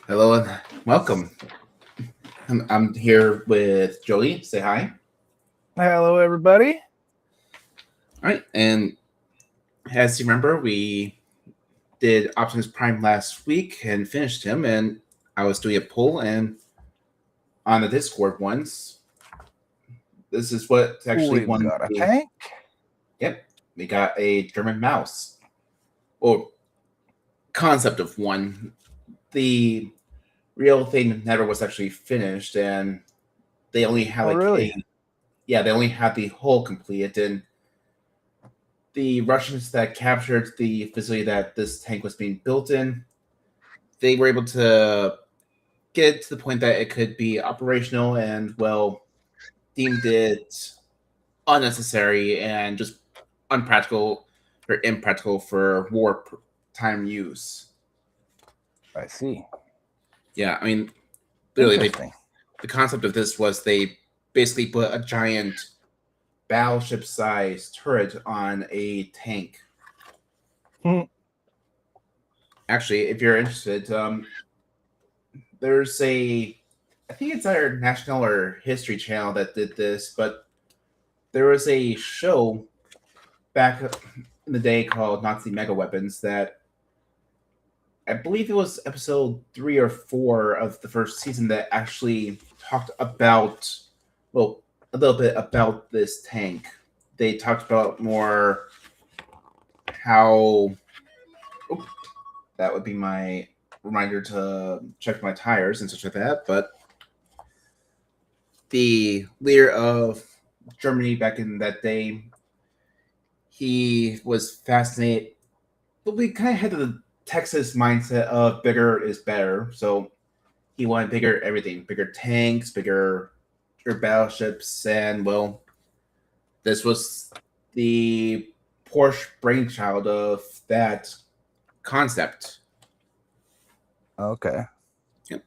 Hello and welcome. I'm here with Jolie. Say hi. Hello, everybody. All right. And as you remember, we did Optimus Prime last week and finished him. And I was doing a poll and on the Discord once. This is what actually We've won got a the. tank. Yep. We got a German mouse. Or concept of one. The real thing never was actually finished. And they only had Oh, like really? a. Yeah, they only had the hull completed. And the Russians that captured the facility that this tank was being built in, they were able to get to the point that it could be operational and, well, deemed it unnecessary and just unpractical or impractical for wartime use. I see. Yeah, I mean, literally, Interesting. the concept of this was they basically put a giant battleship-sized turret on a tank. Hmm. Actually, if you're interested, there's I think it's our National or History Channel that did this, but there was a show back in the day called Nazi Mega Weapons that I believe it was episode 3 or 4 of the first season that actually talked about, well, a little bit about this tank. They talked about more how. Oh, that would be my reminder to check my tires and such like that, but the leader of Germany back in that day, he was fascinated. But we kind of had the Texas mindset of bigger is better. So he wanted bigger everything, bigger tanks, bigger battleships, and well, this was the Porsche brainchild of that concept. Okay. Yep.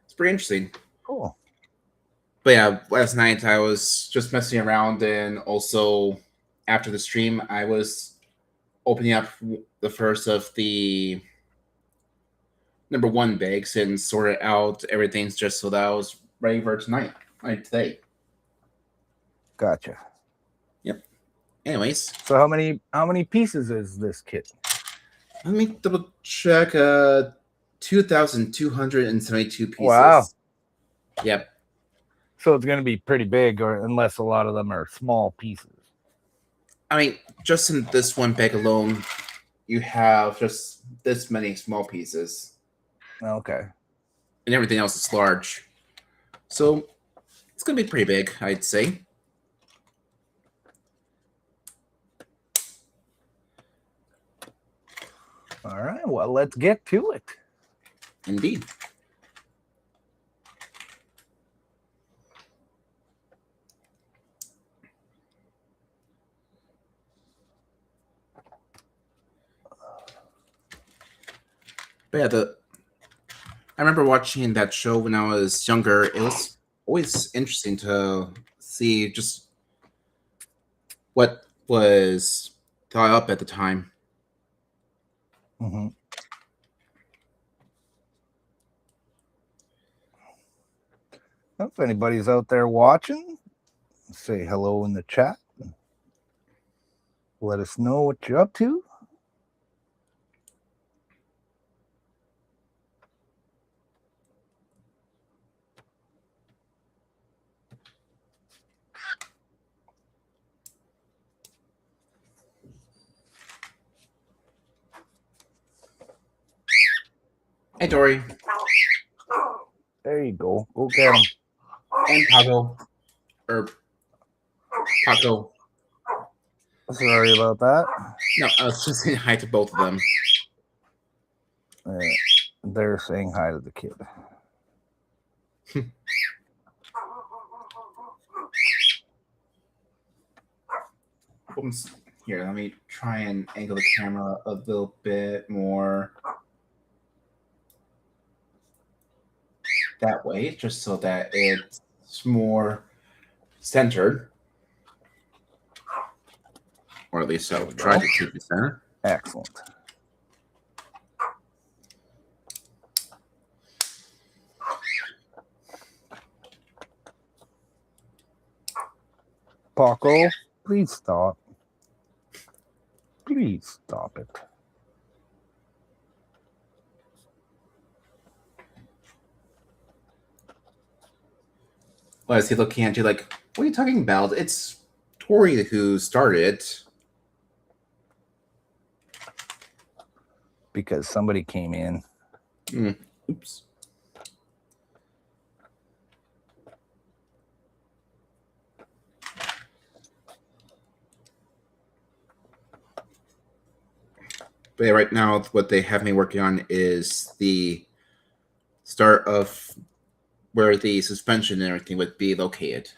It's pretty interesting. Cool. But yeah, last night I was just messing around, and also after the stream, I was opening up the first of the number one bags and sorted out everything's just so that I was ready for tonight, like today. Gotcha. Yep. Anyways, So how many pieces is this kit? let me double check. 2,272 pieces. Wow. Yep. So it's going to be pretty big, or unless a lot of them are small pieces. I mean, just in this one bag alone, you have just this many small pieces. Okay. And everything else is large. So it's going to be pretty big, I'd say. All right. Well, let's get to it. Indeed. But yeah, I remember watching that show when I was younger. It was always interesting to see just what was thought up at the time. Mm-hmm. If anybody's out there watching, say hello in the chat. Let us know what you're up to. Hey, Dory. There you go. Go get them. And Pago. Or Paco. Sorry about that. No, I was just saying hi to both of them. They're saying hi to the kid. Here, let me try and angle the camera a little bit more that way, just so that it's more centered. Or at least I'll try to keep it centered. Excellent. Paco, please stop. Please stop it. Well, is he looking at you like, what are you talking about? It's Tori who started it. Because somebody came in. Oops. But yeah, right now, what they have me working on is the start of where the suspension and everything would be located.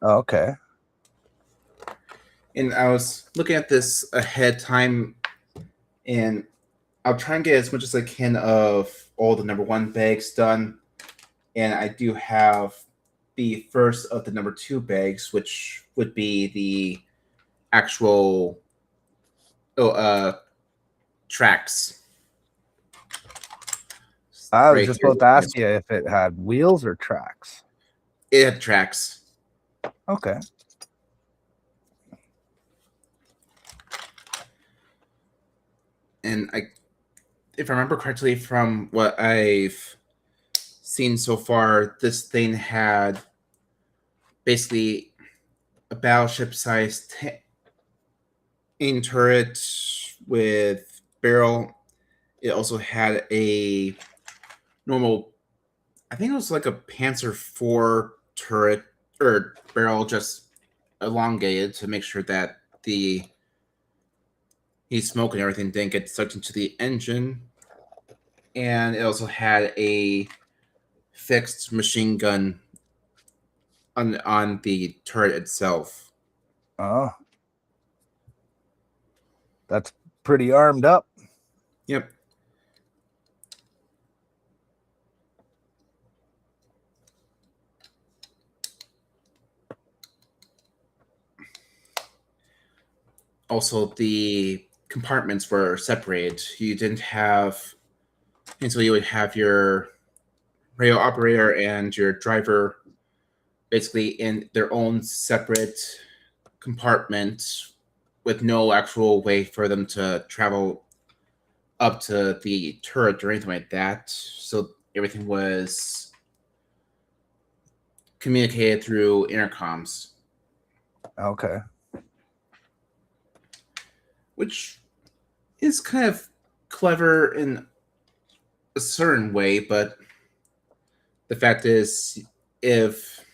Okay. And I was looking at this ahead time, and I'll try and get as much as I can of all the number 1 bags done. And I do have the first of the number 2 bags, which would be the actual tracks. I was Right just here. about to ask you if it had wheels or tracks. It had tracks. Okay. And if I remember correctly from what I've seen so far, this thing had basically a battleship-sized in turret with barrel. It also had a normal, I think it was like a Panzer IV turret or barrel, just elongated to make sure that the heat smoke and everything didn't get sucked into the engine. And it also had a fixed machine gun on the turret itself. Oh. That's pretty armed up. Yep. Also, the compartments were separated. You didn't have, and so you would have your radio operator and your driver basically in their own separate compartment with no actual way for them to travel up to the turret or anything like that. So everything was communicated through intercoms. Okay. Which is kind of clever in a certain way, but the fact is, if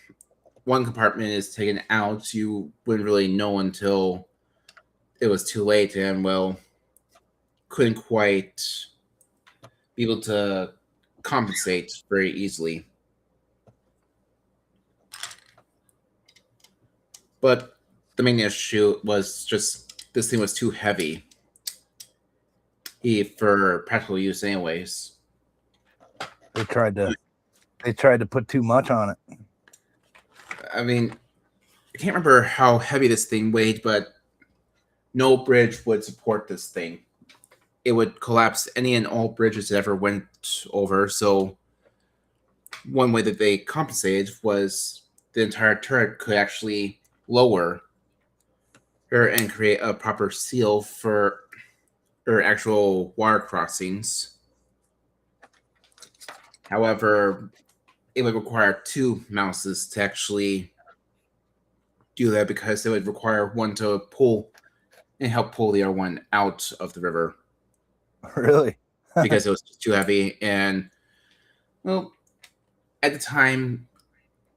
one compartment is taken out, you wouldn't really know until it was too late, and well, couldn't quite be able to compensate very easily. But the main issue was just this thing was too heavy for practical use, anyways. They tried to put too much on it. I mean, I can't remember how heavy this thing weighed, but no bridge would support this thing. It would collapse any and all bridges it ever went over. So one way that they compensated was the entire turret could actually lower and create a proper seal for actual water crossings. However, it would require 2 mouses to actually do that because it would require one to pull and help pull the other one out of the river. Really? Because it was too heavy. And, well, at the time,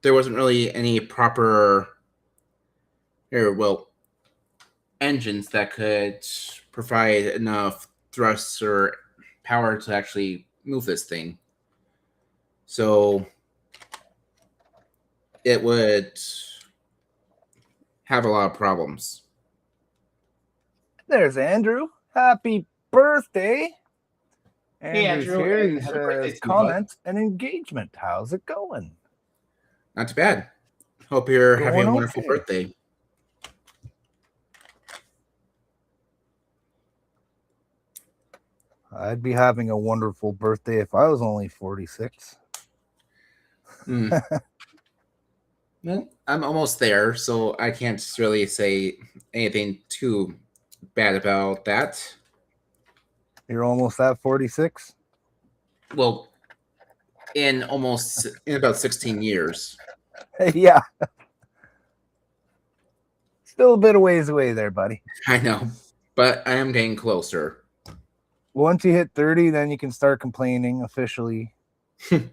there wasn't really any proper, engines that could provide enough thrust or power to actually move this thing. So it would have a lot of problems. There's Andrew. Happy birthday. Hey, Andrew's Andrew, here. and He happy birthday says to you, bud. comments and engagement. How's it going? Not too bad. Hope you're having a Going wonderful okay. birthday. I'd be having a wonderful birthday if I was only 46. Well, I'm almost there, so I can't really say anything too bad about that. You're almost at 46? Well, in about 16 years. Yeah. Still a bit of ways away there, buddy. I know, but I am getting closer. Once you hit 30, then you can start complaining officially. And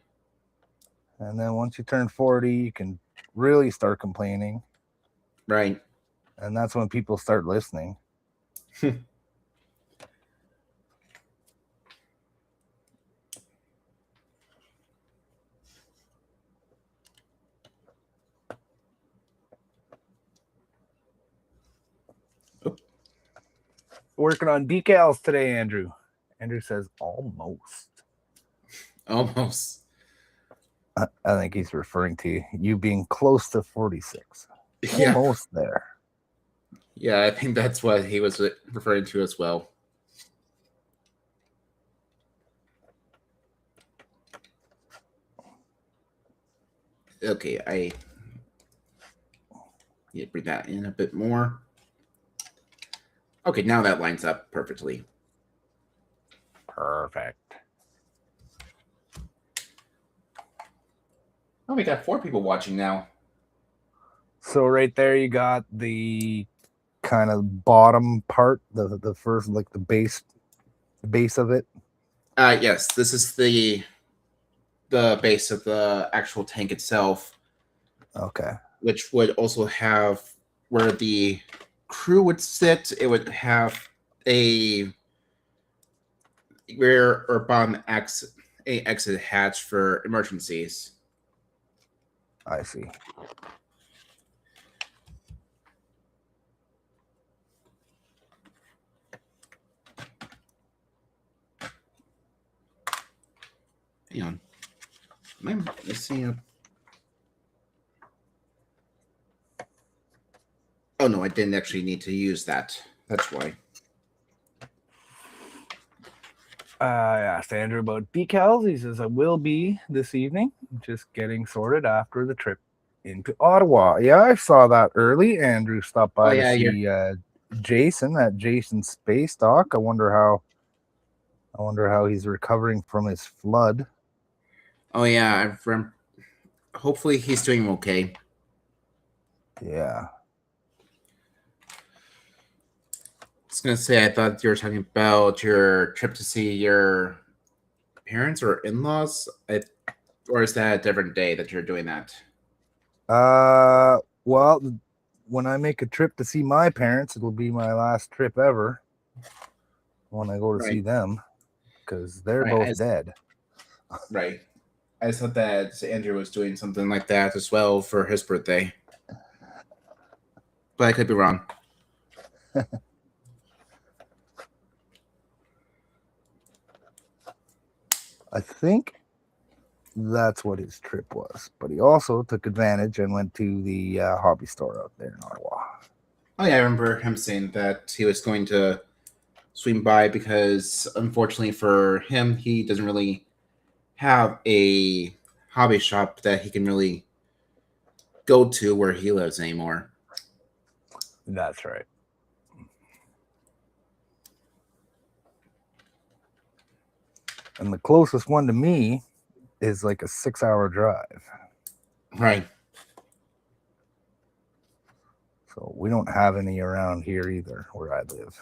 then once you turn 40, you can really start complaining. Right. And that's when people start listening. Working on decals today, Andrew. Andrew says almost. Almost. I think he's referring to you being close to 46. Yeah. Almost there. Yeah, I think that's what he was referring to as well. Okay, I need to bring that in a bit more. Okay, now that lines up perfectly. Perfect. Oh, we got 4 people watching now. So right there you got the kind of bottom part, the first, like the base of it. Yes, this is the base of the actual tank itself. Okay. Which would also have where the crew would sit. It would have a rear or bottom exit hatch for emergencies. I see. Hang on. Am I missing a... Oh, no, I didn't actually need to use that. That's why. I asked Andrew about decals. He says I will be this evening, just getting sorted after the trip into Ottawa. Yeah, I saw that early. Andrew stopped by to see Jason at Jason's Space Dock. I wonder how he's recovering from his flood. Oh yeah, hopefully he's doing okay. Yeah. I was gonna say, I thought you were talking about your trip to see your parents or in-laws, or is that a different day that you're doing that? Well, when I make a trip to see my parents, it'll be my last trip ever when I go to see them, because they're both dead. Right. I thought that Andrew was doing something like that as well for his birthday. But I could be wrong. I think that's what his trip was. But he also took advantage and went to the hobby store out there in Ottawa. Oh yeah, I remember him saying that he was going to swing by because, unfortunately for him, he doesn't really have a hobby shop that he can really go to where he lives anymore. That's right. And the closest one to me is like a 6-hour drive. Right. So we don't have any around here either, where I live.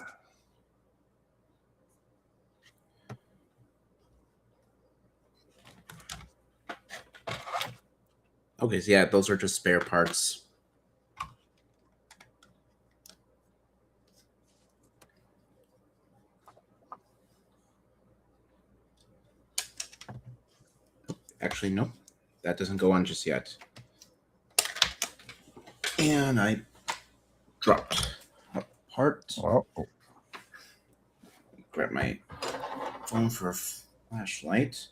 Okay, so yeah, those are just spare parts. Actually, nope. That doesn't go on just yet. And I dropped a part. Well, grab my phone for a flashlight.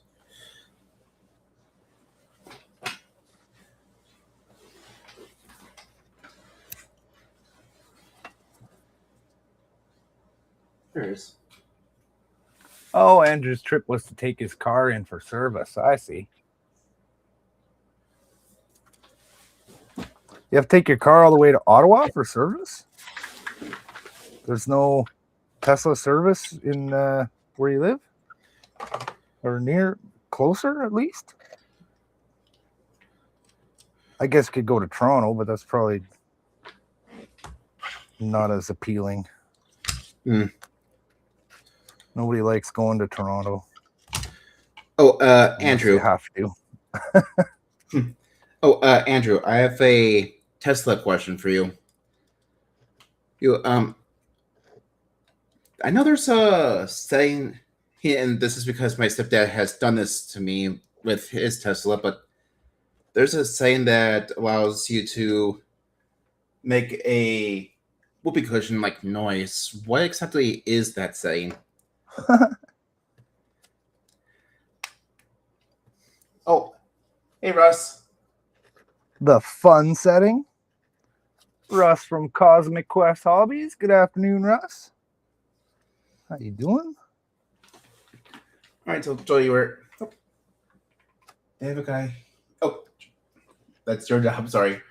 There it is. Oh, Andrew's trip was to take his car in for service. I see. You have to take your car all the way to Ottawa for service? There's no Tesla service in where you live? Or near, closer at least? I guess you could go to Toronto, but that's probably not as appealing. Nobody likes going to Toronto. Oh, unless you Andrew. have to. Oh, Andrew, I have a Tesla question for you. I know there's a saying, and this is because my stepdad has done this to me with his Tesla, but there's a saying that allows you to make a whoopee cushion like noise. What exactly is that saying? Oh, hey Russ. The fun setting. Russ from Cosmic Quest Hobbies. Good afternoon, Russ. How you doing? All right, so Joey, they have a guy. Oh, that's your job. Sorry.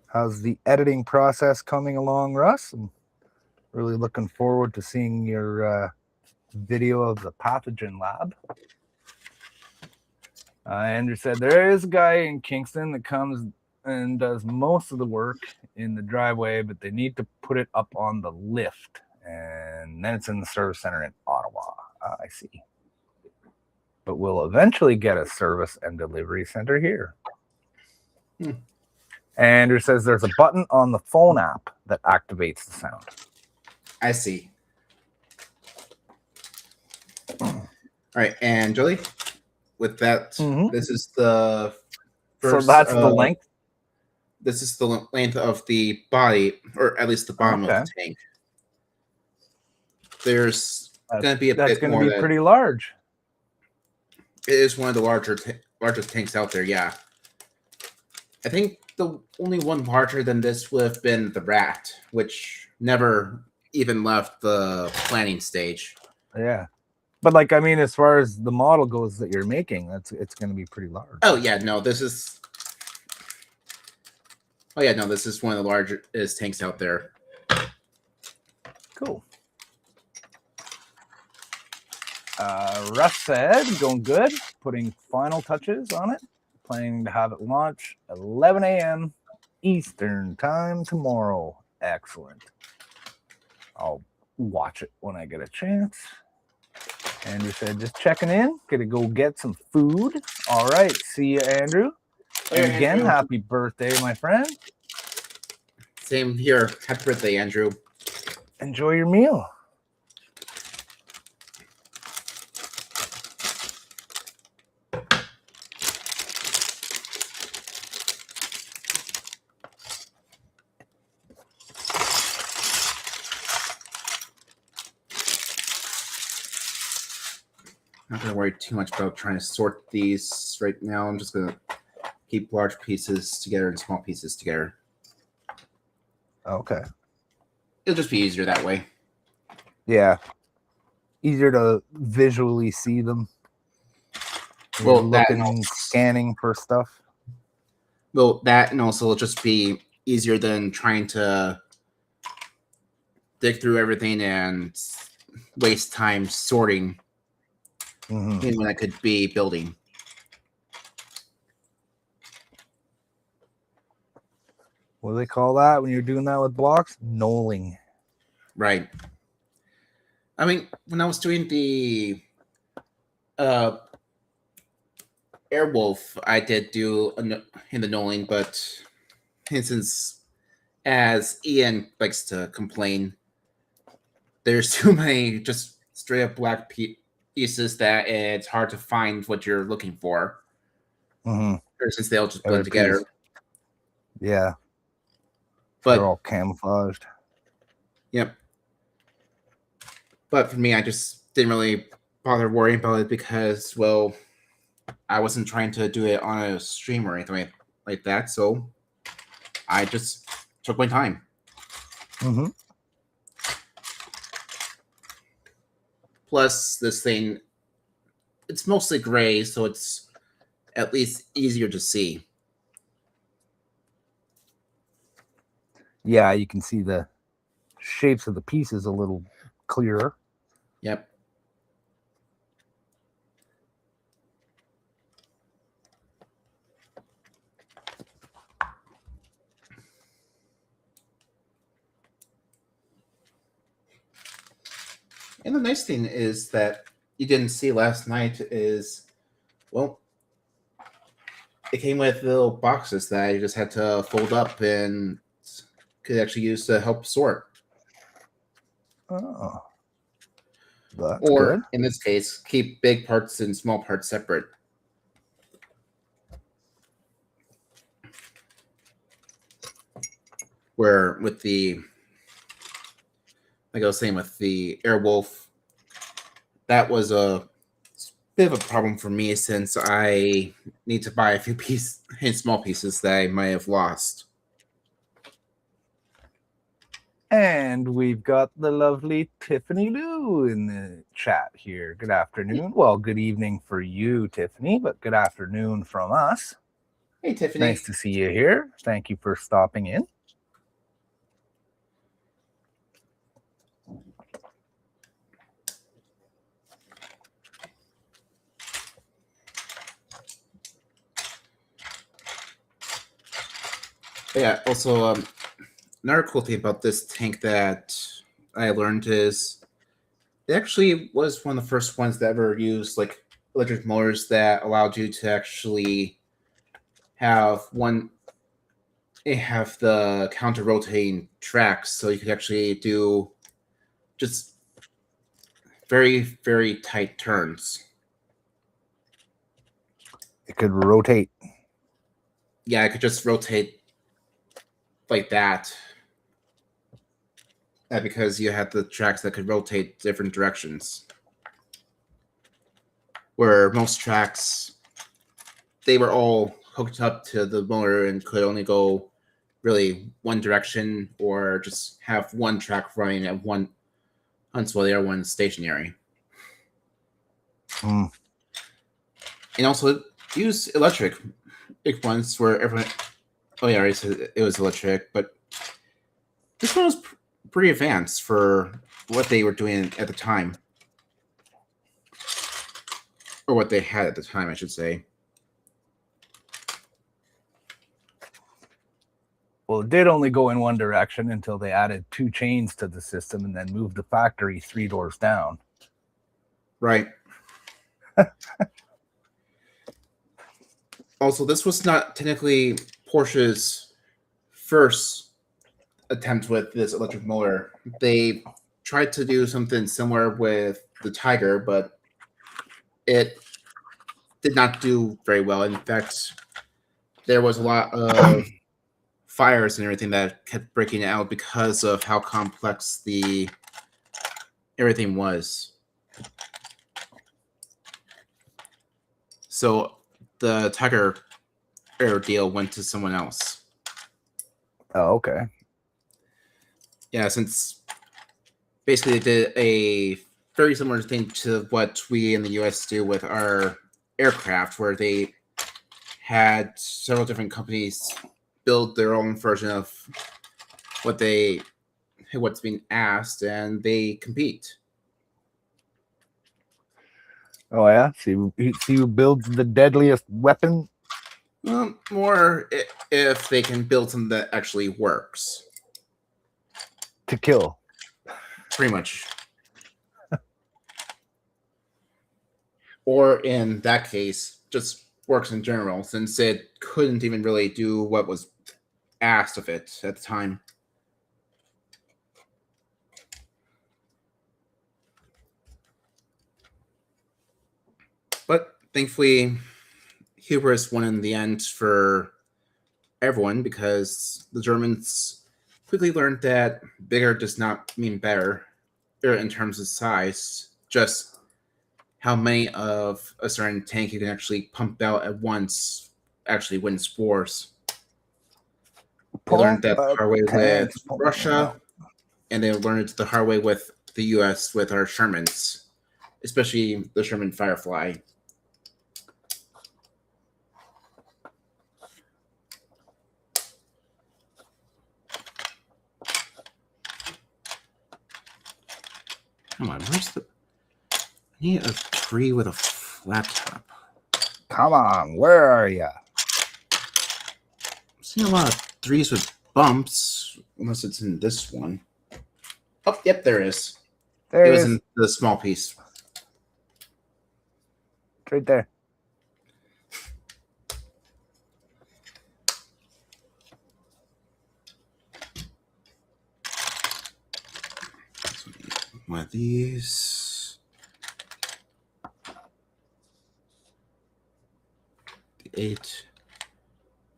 How's the editing process coming along, Russ? I'm really looking forward to seeing your video of the pathogen lab. Andrew said there is a guy in Kingston that comes and does most of the work in the driveway, but they need to put it up on the lift, and then it's in the service center in Ottawa. I see. But we'll eventually get a service and delivery center here. Andrew says there's a button on the phone app that activates the sound. I see. All right, and Joey, with that, this is the first. So that's the length? This is the length of the body, or at least the bottom of the tank. There's going to be that's going to be pretty large. It is one of the largest tanks out there, yeah. I think the only one larger than this would have been the Rat, which never even left the planning stage. Yeah. But like, I mean, as far as the model goes that you're making, it's going to be pretty large. Oh yeah, no, this is. Oh yeah, no, this is one of the largest tanks out there. Cool. Russ said, going good. Putting final touches on it. Planning to have it launch 11 a.m. Eastern time tomorrow. Excellent. I'll watch it when I get a chance. Andrew said, just checking in. Gonna go get some food. All right. See you, Andrew. And again, happy birthday, my friend. Same here. Happy birthday, Andrew. Enjoy your meal. Not going to worry too much about trying to sort these right now. I'm just going to keep large pieces together and small pieces together. Okay. It'll just be easier that way. Yeah. Easier to visually see them. Well, looking, scanning for stuff. Well, that and also it'll just be easier than trying to dig through everything and waste time sorting. When I could be building. What do they call that when you're doing that with blocks? Knolling. Right. I mean, when I was doing the Airwolf, I did do in the knolling, but since as Ian likes to complain, there's too many just straight up black pieces that it's hard to find what you're looking for. Since they all just blend together. Yeah. But they're all camouflaged. Yep. But for me, I just didn't really bother worrying about it because, well, I wasn't trying to do it on a stream or anything like that. So I just took my time. Plus, this thing it's mostly gray, so it's at least easier to see. Yeah, you can see the shapes of the pieces a little clearer. Yep. And the nice thing is that you didn't see last night is, well, it came with little boxes that you just had to fold up and could actually use to help sort. Oh, that's Or, good. in this case, keep big parts and small parts separate. Where with the, like I was saying, with the Airwolf, that was a bit of a problem for me since I need to buy a few small pieces that I might have lost. And we've got the lovely Tiffany Lou in the chat here. Good afternoon. Well, good evening for you, Tiffany, but good afternoon from us. Hey, Tiffany. Nice to see you here. Thank you for stopping in. Yeah, also, another cool thing about this tank that I learned is it actually was one of the first ones that ever used like electric motors that allowed you to actually have the counter rotating tracks, so you could actually do just very, very tight turns. It could rotate. Yeah, I could just rotate like that. Because you had the tracks that could rotate different directions. Where most tracks, they were all hooked up to the motor and could only go really one direction or just have one track running at one once while the other one's stationary. Mm. And also use electric ones where everyone. Oh yeah, I already said it was electric, but this one was pretty advanced for what they were doing at the time, or what they had at the time, I should say. Well, it did only go in one direction until they added 2 chains to the system and then moved the factory 3 doors down. Right. Also, this was not technically Porsche's first attempt with this electric motor. They tried to do something similar with the Tiger, but it did not do very well. In fact, there was a lot of fires and everything that kept breaking out because of how complex everything was. So the Tiger Air deal went to someone else. Oh, okay. Yeah, since basically they did a very similar thing to what we in the US do with our aircraft, where they had several different companies build their own version of what's being asked, and they compete. Oh yeah, see who builds the deadliest weapon. More if they can build something that actually works to kill. Pretty much. Or in that case, just works in general, since it couldn't even really do what was asked of it at the time. But thankfully, hubris won in the end for everyone, because the Germans quickly learned that bigger does not mean better in terms of size, just how many of a certain tank you can actually pump out at once actually wins wars. They learned that the hard way with Russia, and they learned it the hard way with the US with our Shermans, especially the Sherman Firefly. Come on, where's the... I need a tree with a flat top. Come on, where are you? I'm seeing a lot of trees with bumps, unless it's in this one. Oh, yep, there is. It was in the small piece. It's right there. One of these. The 8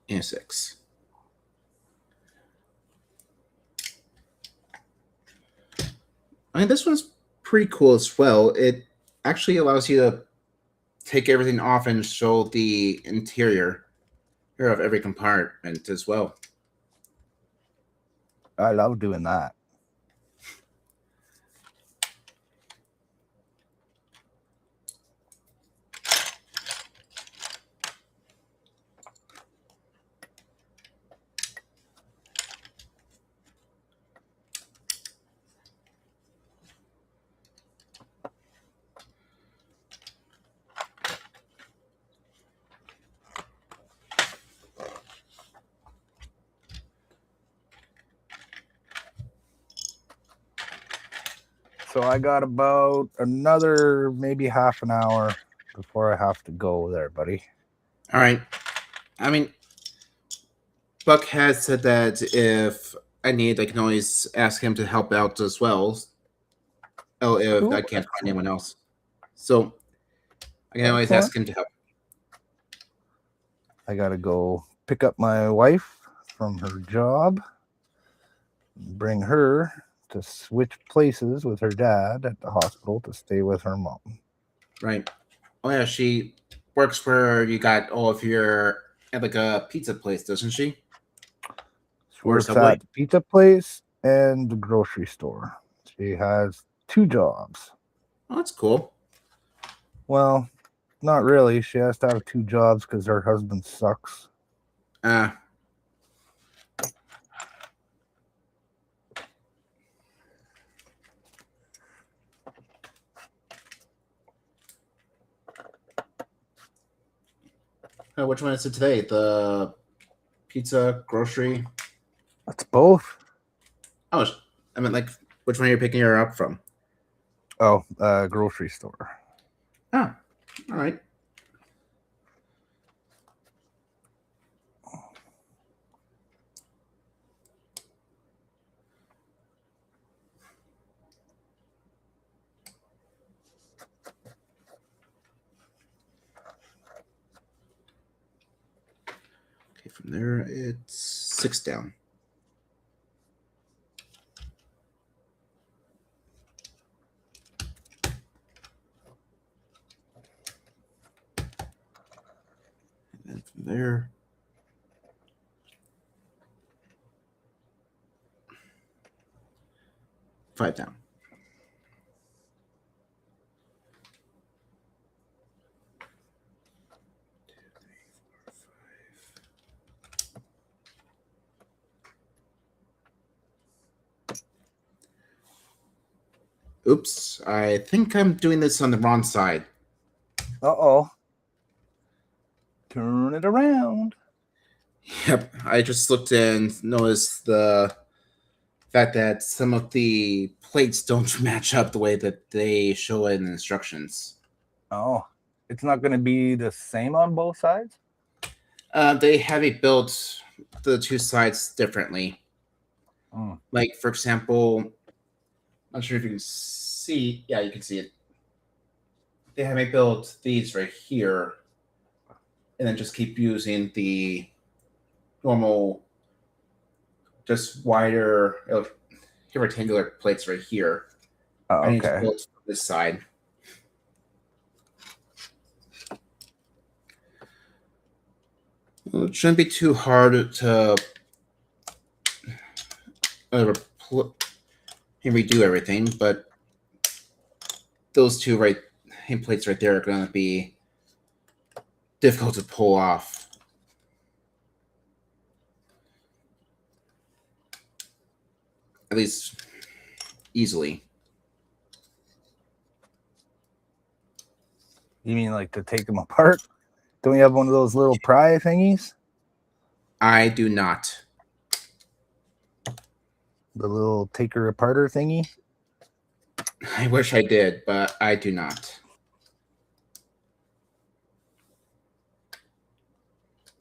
and 6. I mean, this one's pretty cool as well. It actually allows you to take everything off and show the interior of every compartment as well. I love doing that. So I got about another maybe half an hour before I have to go there, buddy. All right. I mean, Buck has said that if I need, I can always ask him to help out as well. Oh, if Cool. I can't find anyone else. So I can always ask him to help. I got to go pick up my wife from her job, bring her to switch places with her dad at the hospital to stay with her mom. Right. Oh, yeah, she works where you got all of your, at like a pizza place, doesn't she? She works at the pizza place and the grocery store. She has 2 jobs. Oh, that's cool. Well, not really. She has to have 2 jobs because her husband sucks. Which one is it today? The pizza, grocery? That's both. Oh, I mean, like, which one are you picking her up from? Oh, grocery store. Oh, all right. Okay, from there, it's 6 down. And then from there, 5 down. Oops, I think I'm doing this on the wrong side. Uh-oh. Turn it around. Yep, I just looked and noticed the fact that some of the plates don't match up the way that they show it in the instructions. Oh, it's not going to be the same on both sides? They have it built the 2 sides differently. Like, for example, I'm not sure if you can see. Yeah, you can see it. They have it built these right here, and then just keep using the normal, just wider, rectangular plates right here. Oh, I need to okay. build this side. Well, it shouldn't be too hard to redo everything, but those 2 plates right there are going to be difficult to pull off. At least easily. You mean like to take them apart? Don't you have one of those little pry thingies? I do not. The little taker aparter thingy? I wish I did, but I do not.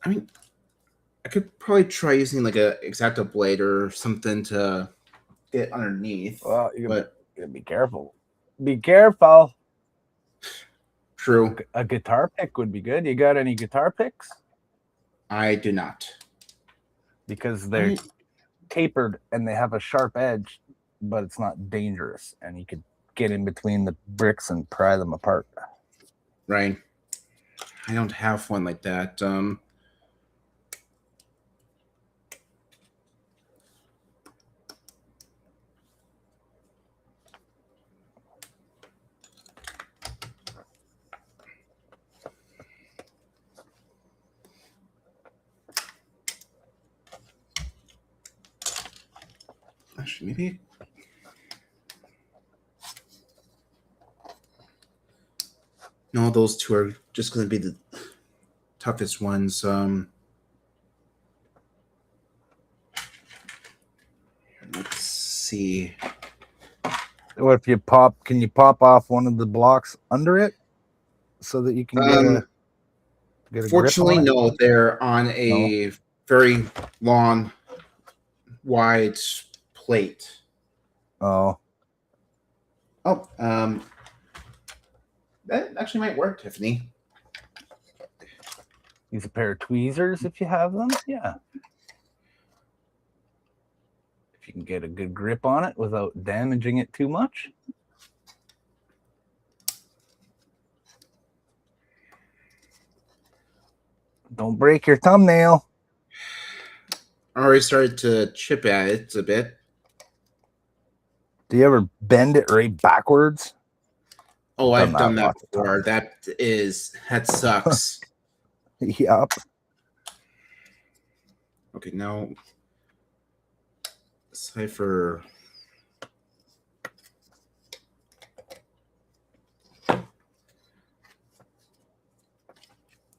I mean, I could probably try using like a X-Acto blade or something to get underneath. Well, you but gotta be careful. Be careful. True. A guitar pick would be good. You got any guitar picks? I do not. Because they're tapered and they have a sharp edge, but it's not dangerous. And you could get in between the bricks and pry them apart. Right. I don't have one like that. Actually, maybe. No, those two are just going to be the toughest ones. Let's see. What if you can you pop off one of the blocks under it so that you can get a fortunately, grip on it? no. They're on a very long, wide plate. Oh. Oh, that actually might work, Tiffany. Use a pair of tweezers if you have them. Yeah. If you can get a good grip on it without damaging it too much. Don't break your thumbnail. I already started to chip at it a bit. Do you ever bend it right backwards? Oh, I've done that before. That sucks. Yep. Okay, now cipher.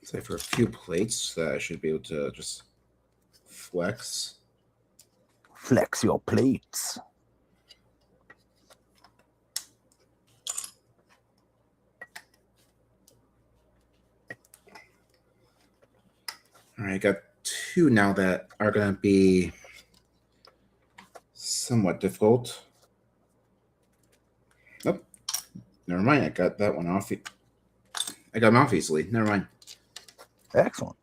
Cipher a few plates that I should be able to just flex. Flex your plates. All right, I got two now that are going to be somewhat difficult. Oh, never mind. I got that one off. I got them off easily. Never mind. Excellent.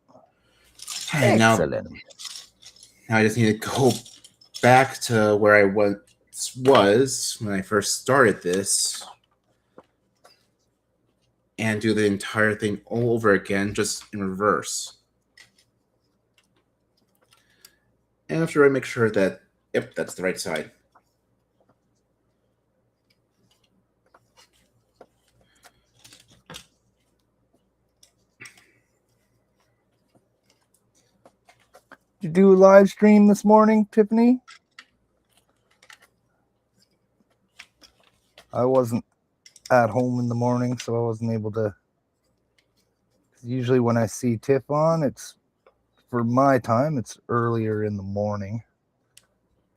And Excellent. Now I just need to go back to where I was when I first started this and do the entire thing all over again, just in reverse. And after I make sure that, yep, that's the right side. Did you do a live stream this morning, Tiffany? I wasn't at home in the morning, so I wasn't able to. Usually when I see Tiff on, it's for my time, it's earlier in the morning.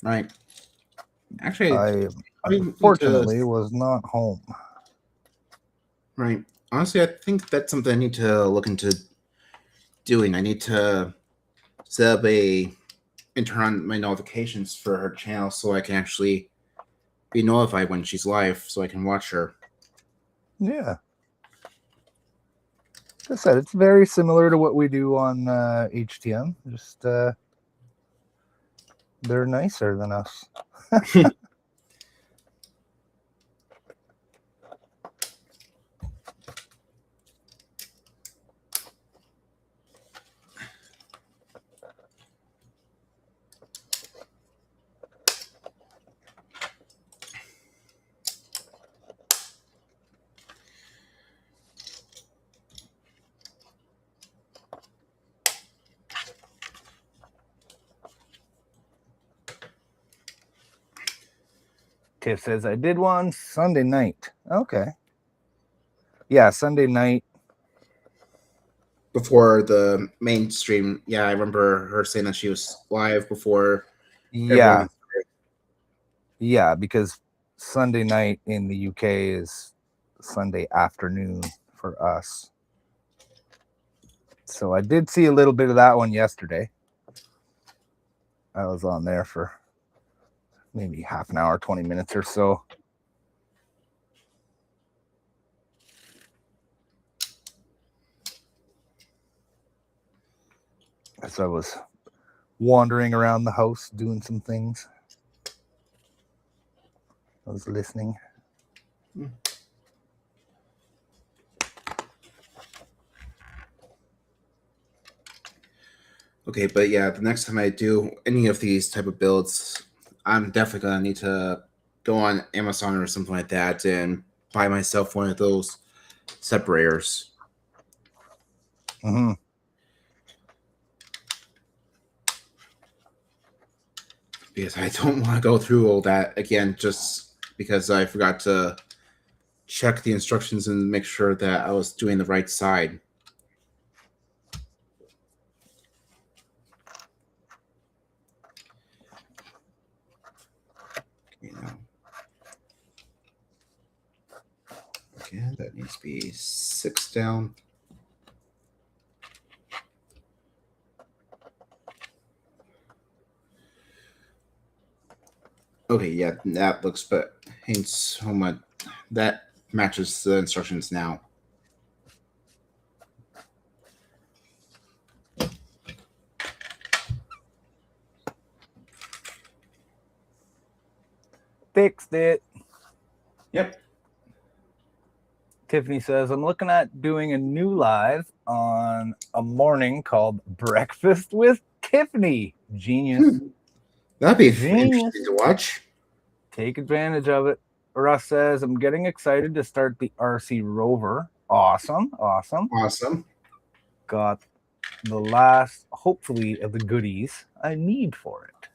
Right. Actually, I unfortunately was not home. Right. Honestly, I think that's something I need to look into doing. I need to set up and turn on my notifications for her channel so I can actually be notified when she's live so I can watch her. Yeah. Like I said, it's very similar to what we do on HTM. Just they're nicer than us. Tiff says, I did one Sunday night. Okay. Yeah, Sunday night. before the mainstream. Yeah, I remember her saying that she was live before Yeah, everyone. yeah, because Sunday night in the UK is Sunday afternoon for us. So I did see a little bit of that one yesterday. I was on there for maybe half an hour, 20 minutes or so. As I was wandering around the house doing some things, I was listening. Okay, but yeah, the next time I do any of these type of builds, I'm definitely gonna need to go on Amazon or something like that and buy myself one of those separators. Mm-hmm. Because I don't want to go through all that again just because I forgot to check the instructions and make sure that I was doing the right side. You know. Okay, that needs to be 6 down. Okay, yeah, that looks but ain't so much. That matches the instructions now. Fixed it. Yep. Tiffany says, I'm looking at doing a new live on a morning called Breakfast with Tiffany. Genius. That'd be Genius. interesting to watch. Take advantage of it. Russ says, I'm getting excited to start the RC Rover. Awesome. Awesome. Got the last, hopefully, of the goodies I need for it.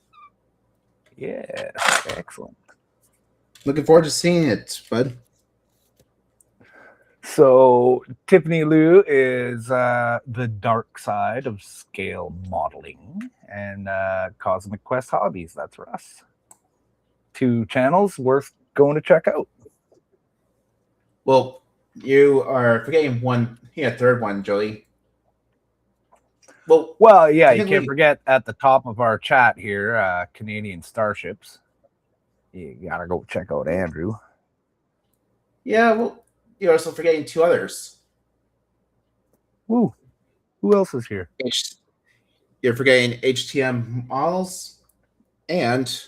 Yes, excellent. Looking forward to seeing it, bud. So Tiffany Liu is the dark side of scale modeling and Cosmic Quest Hobbies. That's Russ. 2 channels worth going to check out. Well, you are forgetting one. Yeah, third one, Joey. Well, yeah, you can't forget at the top of our chat here, Canadian Starships. You gotta go check out Andrew. Yeah, well, you're also forgetting 2 others. Woo. Who else is here? You're forgetting HTM models and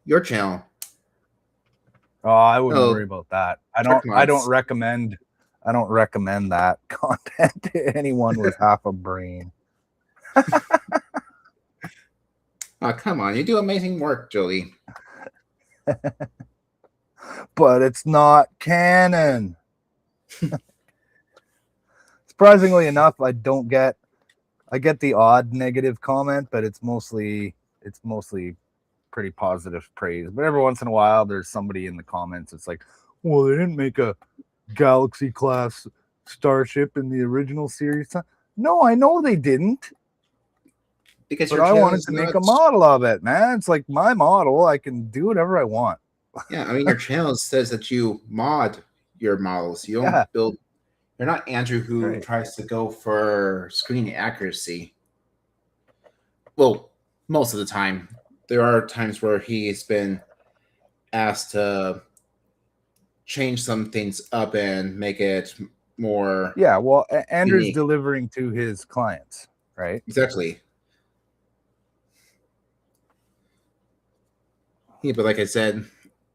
your channel. Oh, I wouldn't worry about that. I don't recommend that content to anyone with half a brain. Oh, come on. You do amazing work, Joey. But it's not canon. Surprisingly enough, I get the odd negative comment, but it's mostly pretty positive praise. But every once in a while there's somebody in the comments it's like, well, they didn't make a Galaxy class starship in the original series. No, I know they didn't. But I wanted to make a model of it, man. It's like my model. I can do whatever I want. Yeah, I mean, your channel says that you mod your models. You don't build. You're not Andrew who tries to go for screen accuracy. Well, most of the time. There are times where he's been asked to change some things up and make it more. Yeah, well, Andrew's unique. Delivering to his clients, right? Exactly. Yeah, but like I said,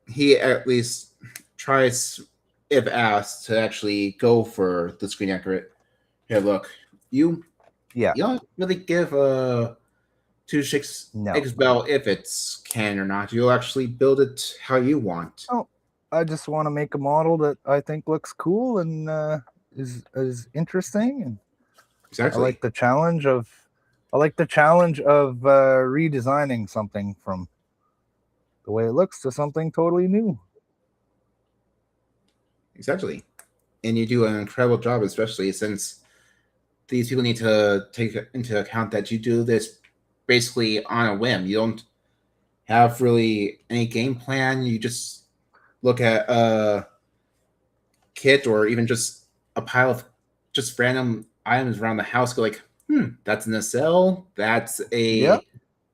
he at least tries, if asked, to actually go for the screen accurate. Here, look, you don't really give a 2 shakes eggs about if it's canon or not. You'll actually build it how you want. Oh, I just want to make a model that I think looks cool and is interesting, and exactly. I like the challenge of redesigning something from the way it looks to something totally new. Exactly. and you do an incredible job, especially since these people need to take into account that you do this basically on a whim. You don't have really any game plan. You just look at a kit or even just a pile of just random items around the house. Go like, that's an nacelle. That's Yep, a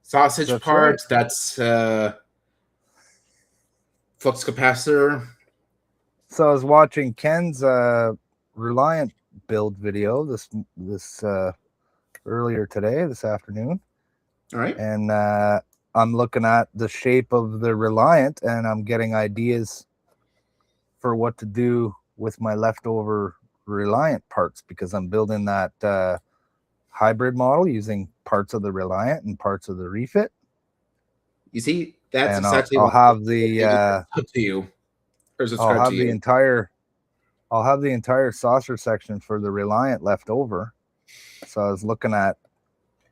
sausage that's part. right. That's a flux capacitor. So I was watching Ken's Reliant build video this earlier today, this afternoon. All right. And I'm looking at the shape of the Reliant, and I'm getting ideas for what to do with my leftover Reliant parts, because I'm building that hybrid model using parts of the Reliant and parts of the refit. You see, that's And exactly I'll why have the up to you or subscribe I'll to have you. the entire saucer section for the Reliant left over. So I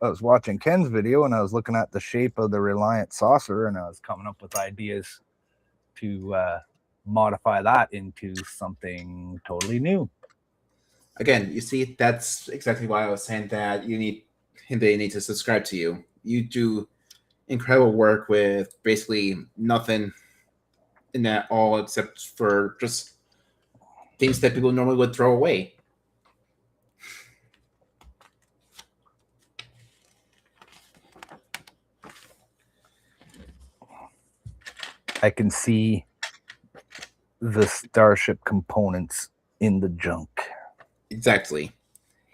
was watching Ken's video, and I was looking at the shape of the Reliant saucer, and I was coming up with ideas to modify that into something totally new. Again, you see, that's exactly why I was saying that they need to subscribe to you. You do incredible work with basically nothing in that all except for just things that people normally would throw away. I can see the Starship components in the junk. Exactly.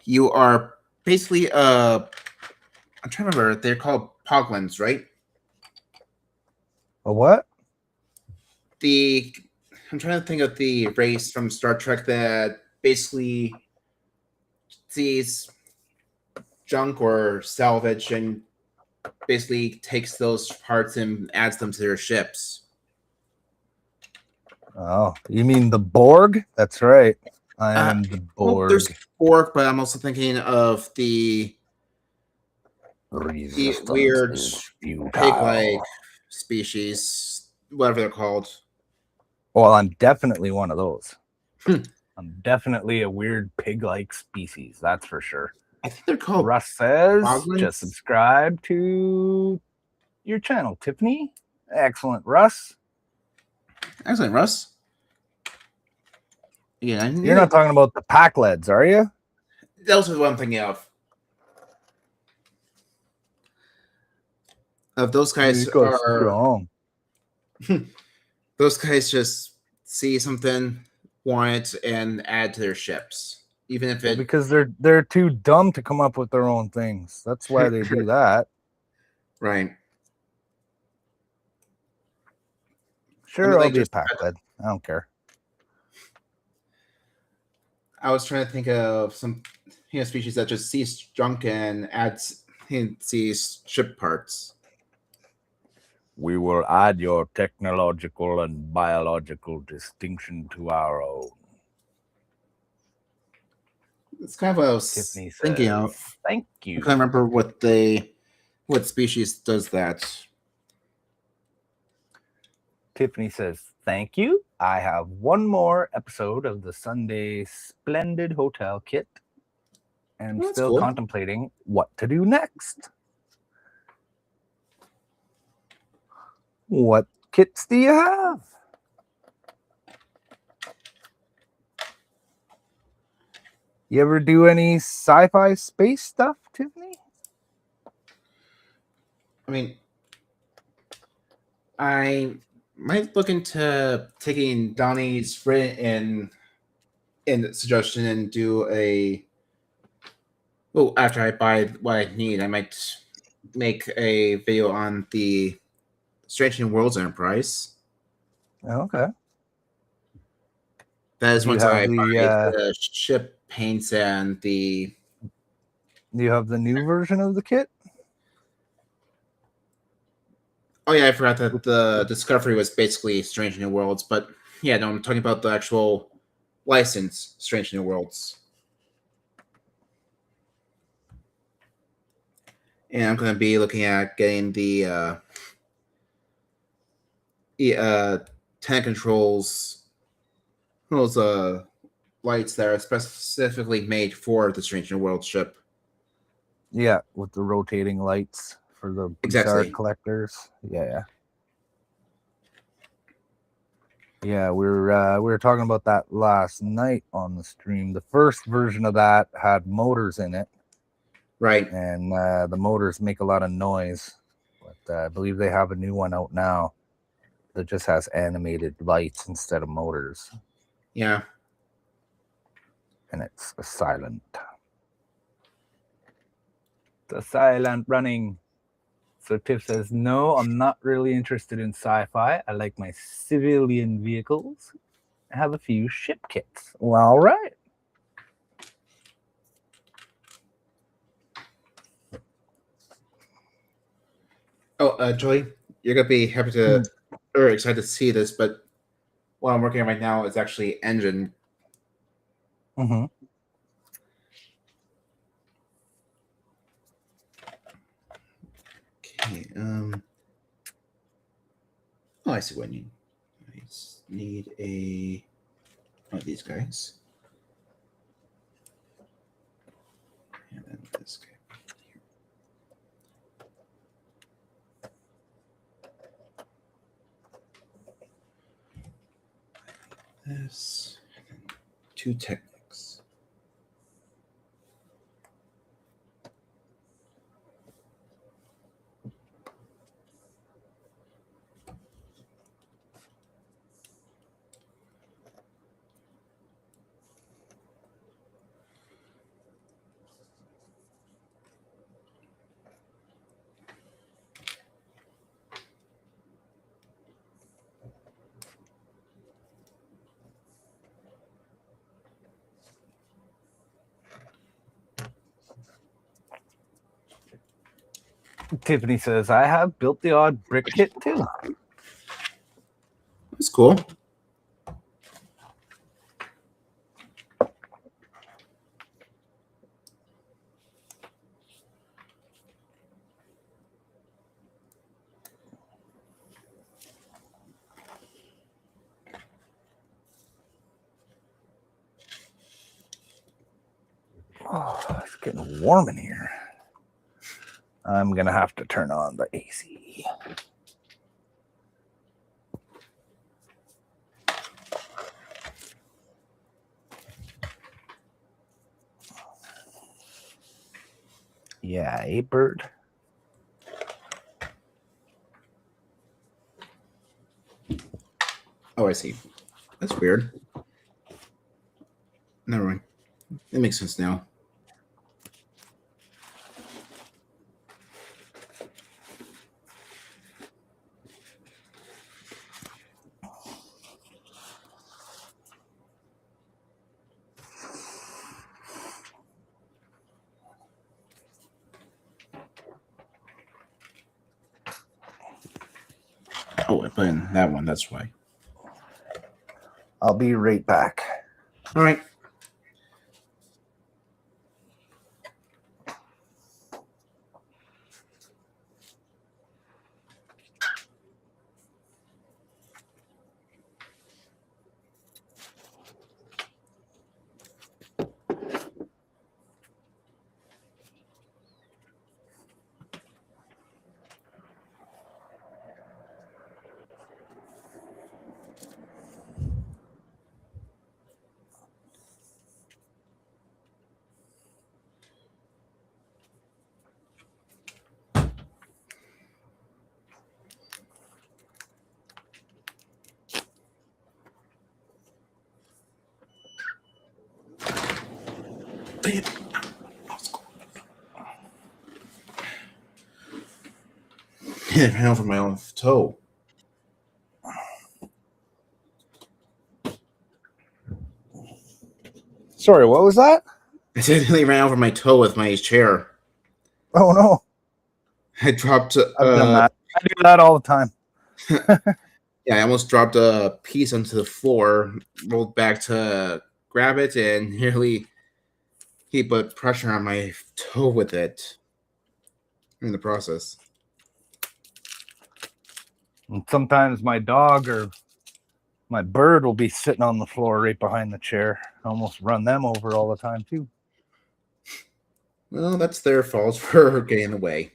You are basically I'm trying to remember, they're called Poglins, right? A what? I'm trying to think of the race from Star Trek that basically sees junk or salvage and basically takes those parts and adds them to their ships. Oh, you mean the Borg? That's right. I am the Borg. Well, there's Borg, but I'm also thinking of the weird pig-like species, whatever they're called. Well, I'm definitely one of those. I'm definitely a weird pig-like species, that's for sure. I think they're called Russ says, Poglins. just subscribe to your channel, Tiffany. Excellent, Russ. Excellent, Russ. Yeah, You're not talking about the Packleds, are you? Those are what I'm thinking of. Those guys are strong. Those guys just see something, want it, and add to their ships, even if it because they're too dumb to come up with their own things. That's why they do that. Right. Sure, I'll be a Packled. I don't care. I was trying to think of some species that just sees junk and sees ship parts. We will add your technological and biological distinction to our own. It's kind of what I was Tiffany thinking says, of. Thank you. I can't remember what species does that. Tiffany says, thank you. I have one more episode of the Sunday Splendid Hotel kit, and I'm still contemplating what to do next. What kits do you have? You ever do any sci-fi space stuff, Tiffany? I mean, I might look into taking Donnie's written in suggestion and do a. Well, after I buy what I need, I might make a video on the Strange New Worlds Enterprise. Okay. That is once I buy the ship paints and the. Do you have the new version of the kit? Oh yeah, I forgot that the Discovery was basically Strange New Worlds, but yeah, no, I'm talking about the actual license Strange New Worlds. And I'm going to be looking at getting the 10 controls, those lights that are specifically made for the Strange New World ship. Yeah, with the rotating lights for the Exactly. collectors. Yeah. Yeah, we were talking about that last night on the stream. The first version of that had motors in it, Right. and the motors make a lot of noise. But I believe they have a new one out now that just has animated lights instead of motors. Yeah. And it's silent. The silent running. So Tiff says, no, I'm not really interested in sci-fi. I like my civilian vehicles. I have a few ship kits. Well, all right. Oh, Joey, you're gonna be happy to or excited to see this, but what I'm working on right now is actually engine. Mm-hmm. Okay. Oh, I see what I need. I need one of these guys. And then this guy. This. And then 2 Technics. Tiffany says, I have built the odd brick kit too. That's cool. Oh, it's getting warm in here. I'm going to have to turn on the AC. Yeah, a bird. Oh, I see. That's weird. Never mind. It makes sense now. Oh, I put in that one. That's why. I'll be right back. All right. It ran over my own toe. Sorry, what was that? I accidentally ran over my toe with my chair. Oh, no. I dropped. I've done that. I do that all the time. Yeah, I almost dropped a piece onto the floor, rolled back to grab it, and nearly he put pressure on my toe with it in the process. And sometimes my dog or my bird will be sitting on the floor right behind the chair. almost run them over all the time too. Well, that's their fault for getting away.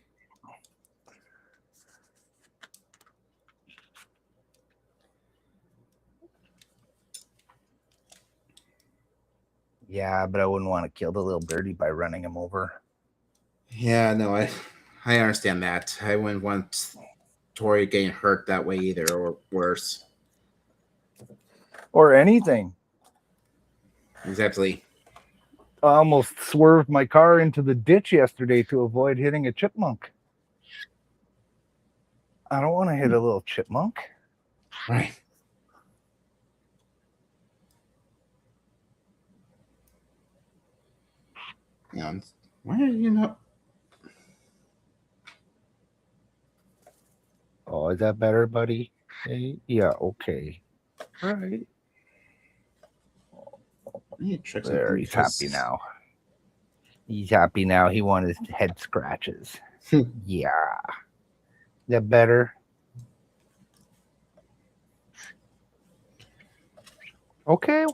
Yeah, but I wouldn't want to kill the little birdie by running him over. Yeah, no, I understand that. I wouldn't want Tori getting hurt that way either, or worse. Or anything. Exactly. I almost swerved my car into the ditch yesterday to avoid hitting a chipmunk. I don't want to hit a little chipmunk. Right. Yeah. Why are you not? Oh, is that better, buddy? Hey, yeah, okay. All right. There, he's happy now. He's happy now. He wanted his head scratches. Yeah. Is that better? Okay.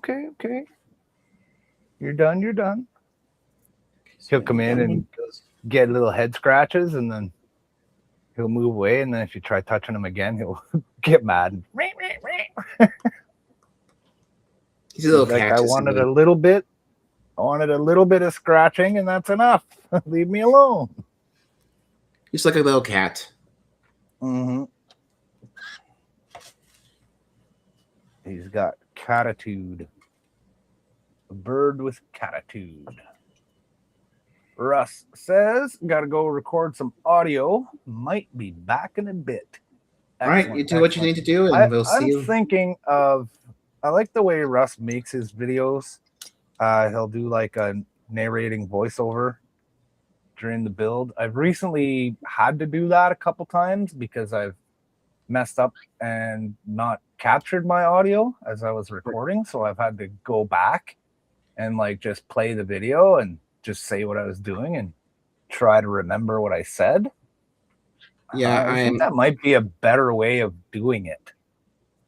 You're done. He'll come in and get little head scratches, and then he'll move away, and then if you try touching him again, he'll get mad. He's a little like, I wanted a little bit of scratching, and that's enough. Leave me alone. He's like a little cat. Mm-hmm. He's got catitude. A bird with catitude. Russ says, got to go record some audio. Might be back in a bit. Excellent, right, you do what you need to do, and we'll see you. I'm thinking of, I like the way Russ makes his videos. He'll do like a narrating voiceover during the build. I've recently had to do that a couple times because I've messed up and not captured my audio as I was recording. So I've had to go back and like just play the video and just say what I was doing and try to remember what I said. Yeah, I think that might be a better way of doing it.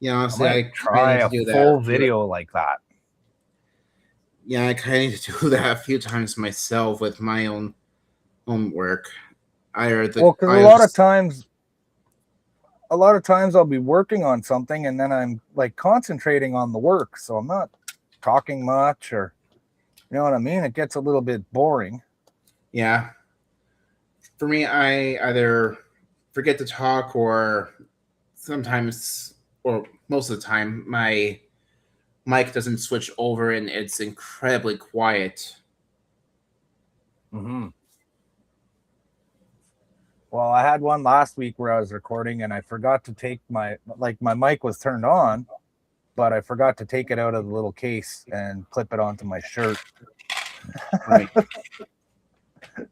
Yeah, honestly, I try a full video like that. Yeah, I kind of need to do that a few times myself with my own work. Because a lot of times I'll be working on something and then I'm like concentrating on the work, so I'm not talking much, or you know what I mean? It gets a little bit boring. Yeah. For me, I either forget to talk, or sometimes, or most of the time, my mic doesn't switch over and it's incredibly quiet. Mm-hmm. Well, I had one last week where I was recording and I forgot to take my mic was turned on, but I forgot to take it out of the little case and clip it onto my shirt. Right.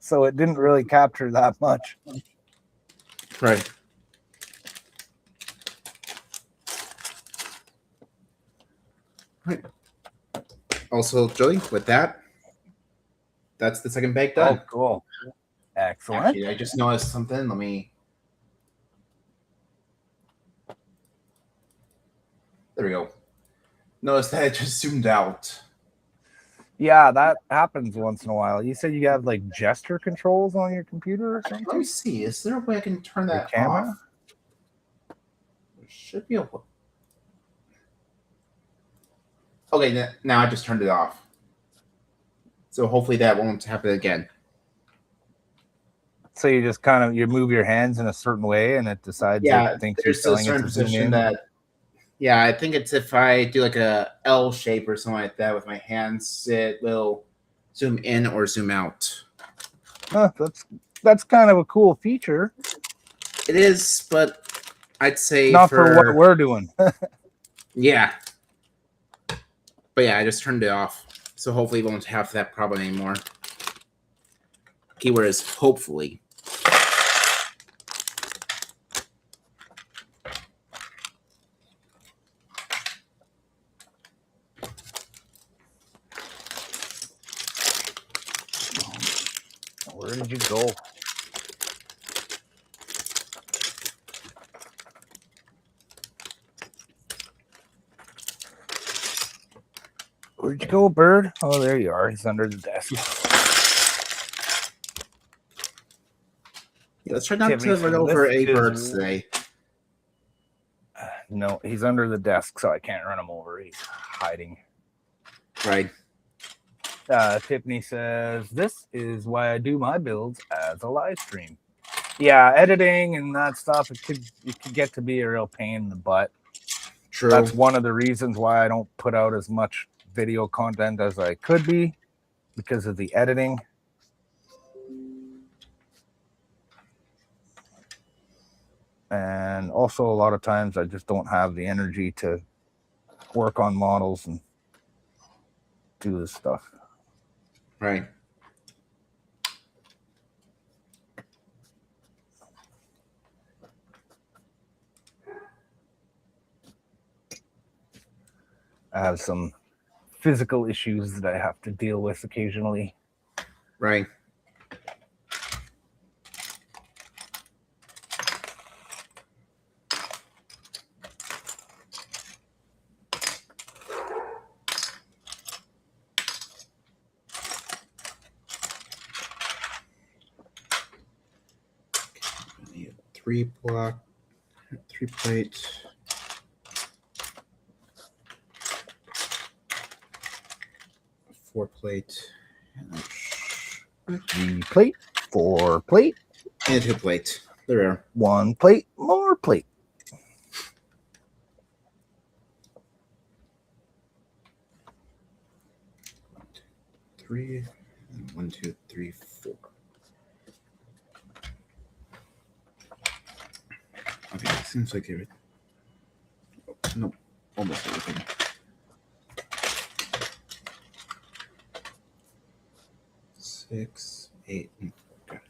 So it didn't really capture that much. Right. Right. Also, Joey, with that, that's the second bag done. Oh, cool. Excellent. Actually, I just noticed something. Let me. There we go. Notice that it just zoomed out. Yeah, that happens once in a while. You said you have like gesture controls on your computer or something? Let me see. Is there a way I can turn that camera off? There should be a. Okay, now I just turned it off. So hopefully that won't happen again. So you just you move your hands in a certain way and it decides it thinks you're telling it to zoom in. Yeah, I think it's if I do like a L shape or something like that with my hands, it will zoom in or zoom out. Huh, that's kind of a cool feature. It is, but I'd say not for what we're doing. Yeah. But yeah, I just turned it off. So hopefully we won't have that problem anymore. Keyword is hopefully. Where did you go? Where'd you go, bird? Oh, there you are. He's under the desk. Yeah, let's try not to run over any birds today. No, he's under the desk, so I can't run him over. He's hiding. Right. Tiffany says, this is why I do my builds as a live stream. Yeah, editing and that stuff, it could get to be a real pain in the butt. True. That's one of the reasons why I don't put out as much video content as I could be, because of the editing. And also a lot of times I just don't have the energy to work on models and do this stuff. Right. I have some physical issues that I have to deal with occasionally. Right. Three plate. 4 plate. 3 plate, 4 plate, and 2 plate. There we are. 1 plate, more plate. 3, 1, 2, 3, 4. Okay, seems like it. Oh, no, almost everything. Six, 8. Okay.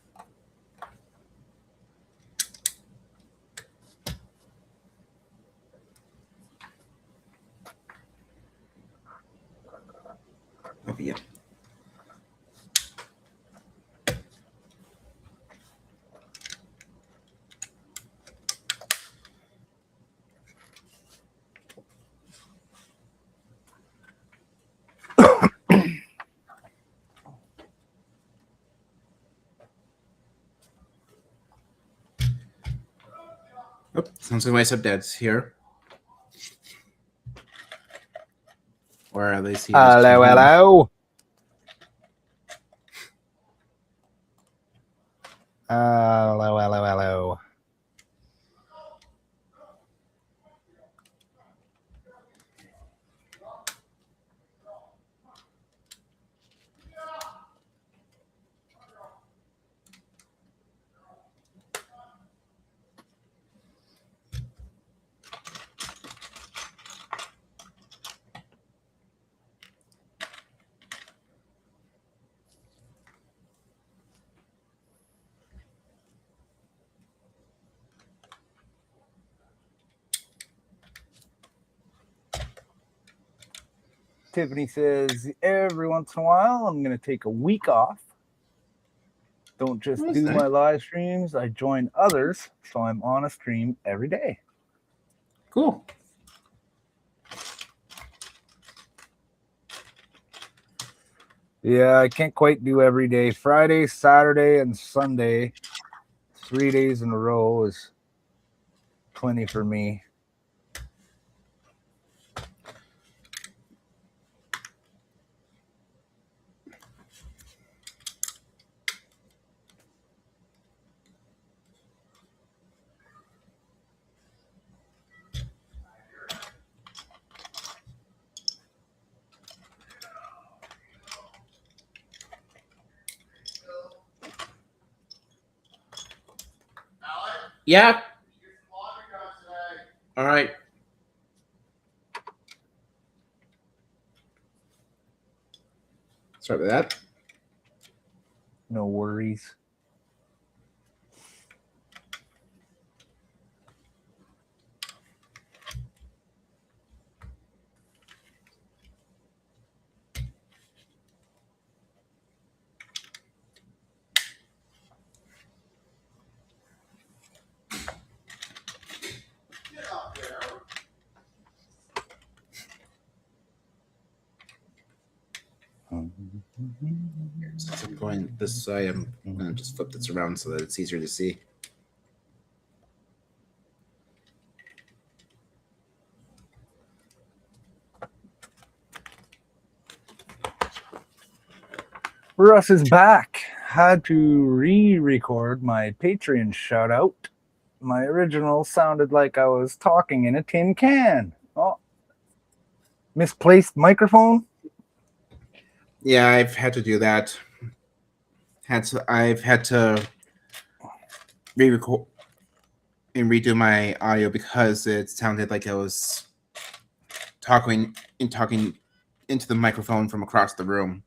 Oh yeah. Oh, sounds like my stepdad's here. Or at least he has Hello, hello. Hello, hello, hello. Tiffany says, every once in a while, I'm going to take a week off. Don't just do my live streams. I join others, so I'm on a stream every day. Cool. Yeah, I can't quite do every day. Friday, Saturday, and Sunday, 3 days in a row is plenty for me. Yeah. All right. Sorry about that. No worries. Since I'm going this way, I'm going to just flip this around so that it's easier to see. Russ is back. Had to re-record my Patreon shout out. My original sounded like I was talking in a tin can. Oh, misplaced microphone. Yeah, I've had to do that. I've had to re-record and redo my audio because it sounded like I was talking into the microphone from across the room.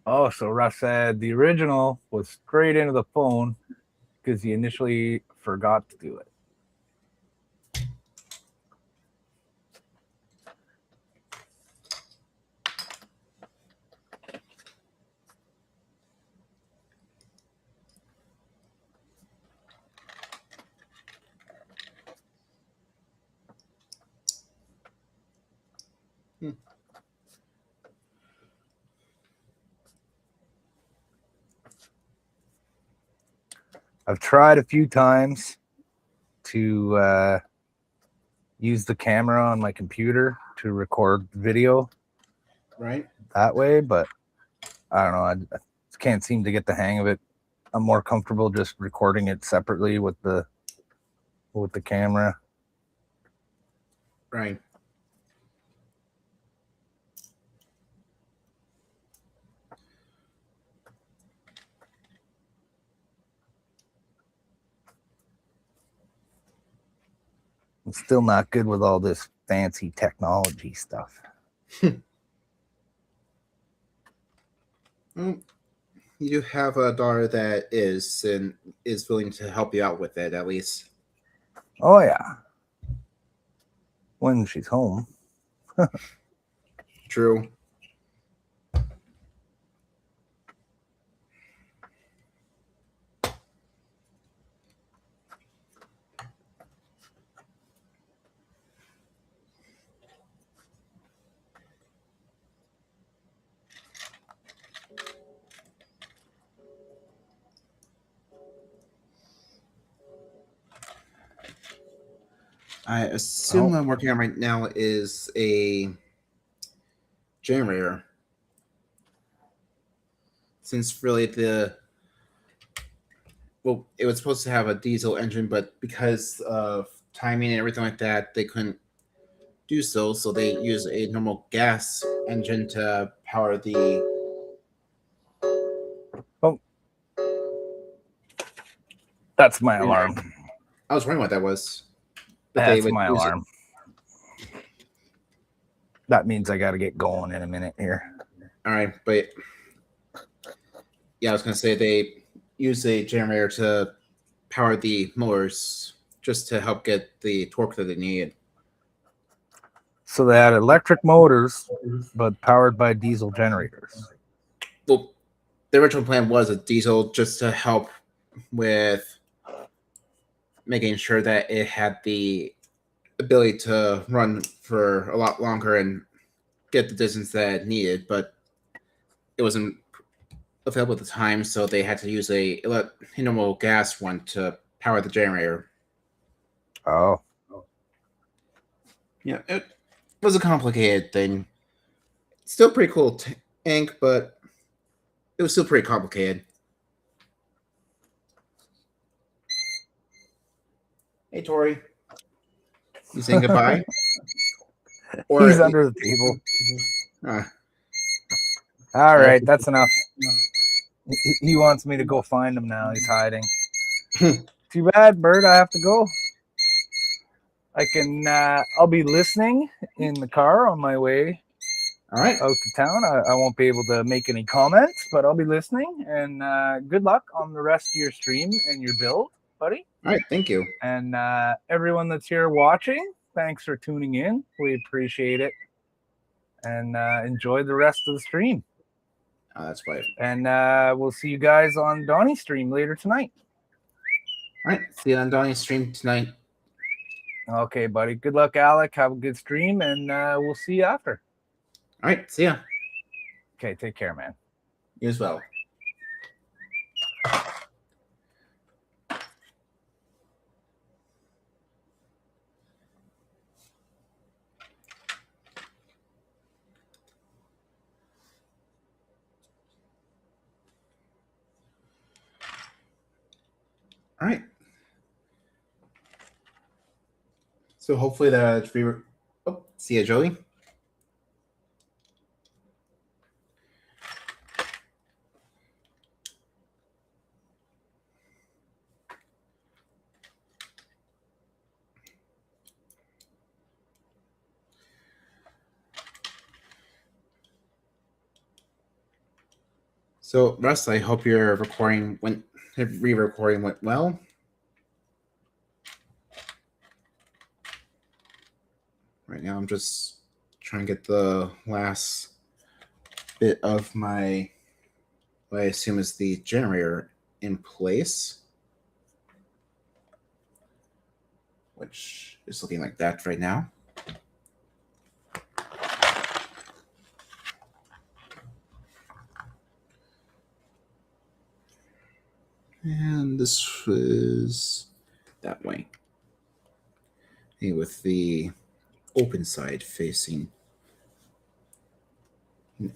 Oh, so Russ said the original was straight into the phone because he initially forgot to do it. I've tried a few times to use the camera on my computer to record video Right? that way, but I don't know. I can't seem to get the hang of it. I'm more comfortable just recording it separately with the camera. Right. I'm still not good with all this fancy technology stuff. Well, you do have a daughter that is willing to help you out with it, at least. Oh yeah. When she's home. True. I assume what I'm working on right now is a generator. Since really it was supposed to have a diesel engine, but because of timing and everything like that, they couldn't do so. So they use a normal gas engine to power the. Oh, that's my alarm. I was wondering what that was. But that's my alarm. That means I got to get going in a minute here. All right, but yeah, I was gonna say they use a generator to power the motors just to help get the torque that they need. So they had electric motors, but powered by diesel generators. Well, the original plan was a diesel just to help with making sure that it had the ability to run for a lot longer and get the distance that it needed, but it wasn't available at the time, so they had to use a normal gas one to power the generator. Oh. Yeah, it was a complicated thing. Still pretty cool tank, but it was still pretty complicated. Hey, Tori. You saying goodbye? Or he's under the table. All right, that's enough. He wants me to go find him now. He's hiding. Too bad, Bert. I have to go. I can. I'll be listening in the car on my way All right. out to town. I won't be able to make any comments, but I'll be listening. And good luck on the rest of your stream and your build, buddy. All right. Thank you. And everyone that's here watching, thanks for tuning in. We appreciate it. And enjoy the rest of the stream. That's right. And we'll see you guys on Donnie's stream later tonight. All right. See you on Donnie's stream tonight. Okay, buddy. Good luck, Alec. Have a good stream, and we'll see you after. All right. See ya. Okay, take care, man. You as well. All right. So hopefully see ya, Joey. So Russ, I hope your re-recording went well. Right now, I'm just trying to get the last bit of my, what I assume is the generator in place, which is looking like that right now. And this is that way. And with the open side facing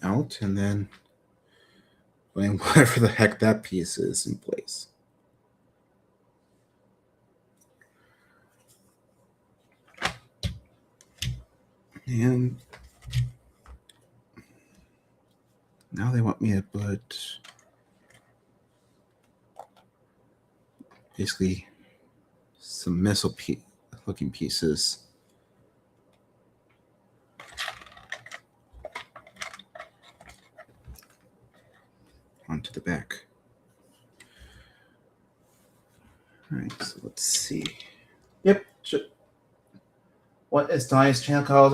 out, and then putting whatever the heck that piece is in place. And now they want me to put basically some missile looking pieces onto the back. All right, so let's see. Yep. What is Donnie's channel called?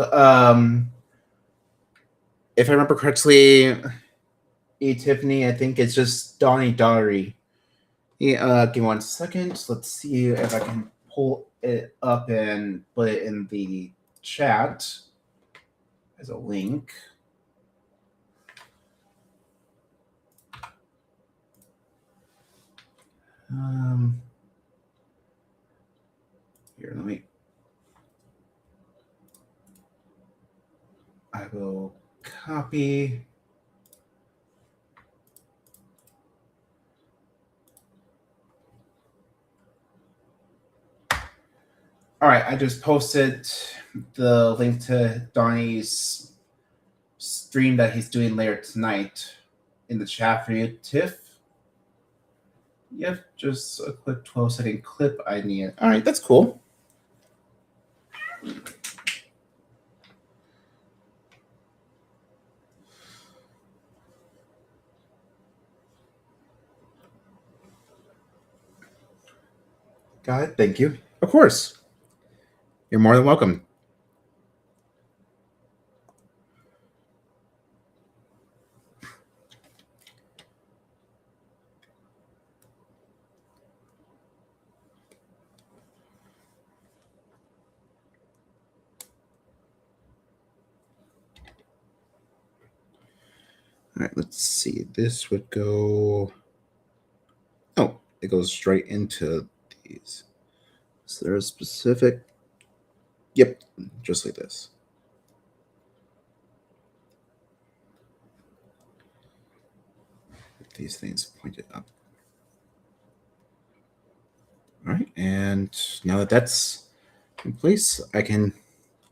If I remember correctly, Tiffany, I think it's just Donnie Daughtery. Yeah, give me 1 second. Let's see if I can pull it up and put it in the chat as a link. Here, I will copy. All right, I just posted the link to Donnie's stream that he's doing later tonight in the chat for you, Tiff. Yep, just a quick 12-second clip I need. All right, that's cool. Got it. Thank you. Of course. You're more than welcome. All right, let's see. This would go. Oh, it goes straight into these. Is there a specific? Yep, just like this. These things pointed up. All right, and now that that's in place, I can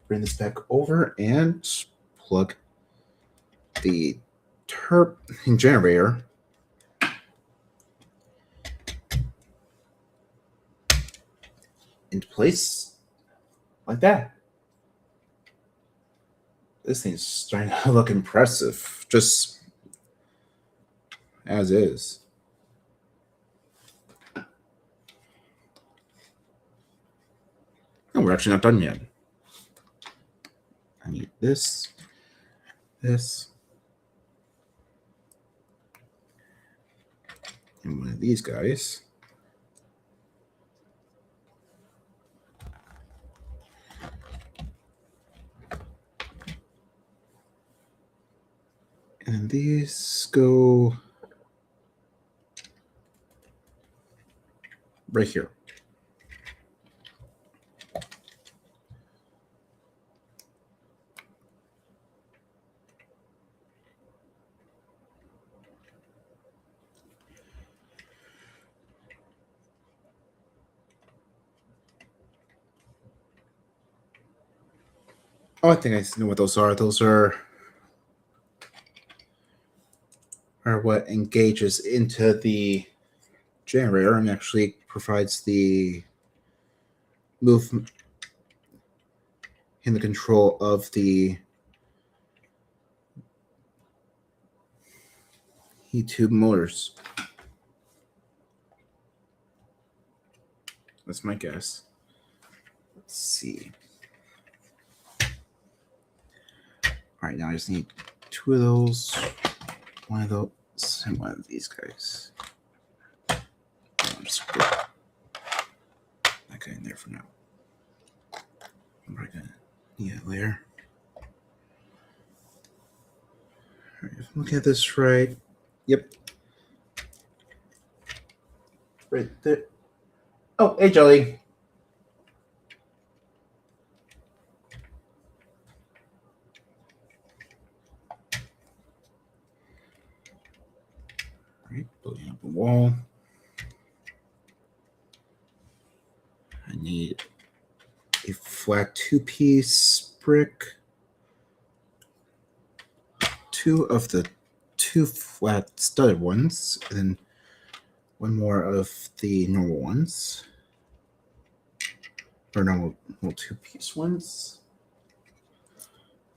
bring this back over and plug the generator into place like that. This thing's starting to look impressive, just as is. And we're actually not done yet. I need this, and one of these guys. And these go right here. Oh, I think I know what those are. Those are what engages into the generator and actually provides the movement in the control of the heat tube motors. That's my guess. Let's see. All right, now I just need 2 of those, 1 of those, and 1 of these guys. I'm just put that guy in there for now. I'm probably gonna need it later. All right, if I'm looking at this right, yep, right there. Oh, hey, Jelly. All right, building up a wall. I need a flat 2-piece brick, 2 of the 2 flat studded ones, and then 1 more of the normal ones, or normal 2-piece ones.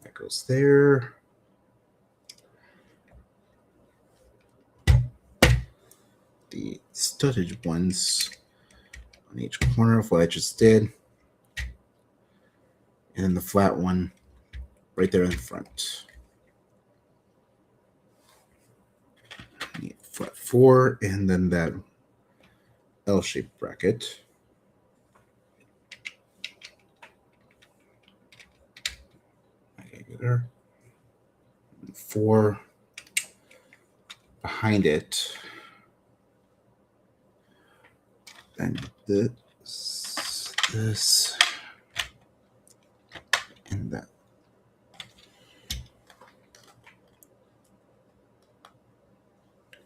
That goes there. The studded ones on each corner of what I just did, and then the flat one right there in the front. Flat 4, and then that L-shaped bracket. Okay, there. 4 behind it. And this, and that.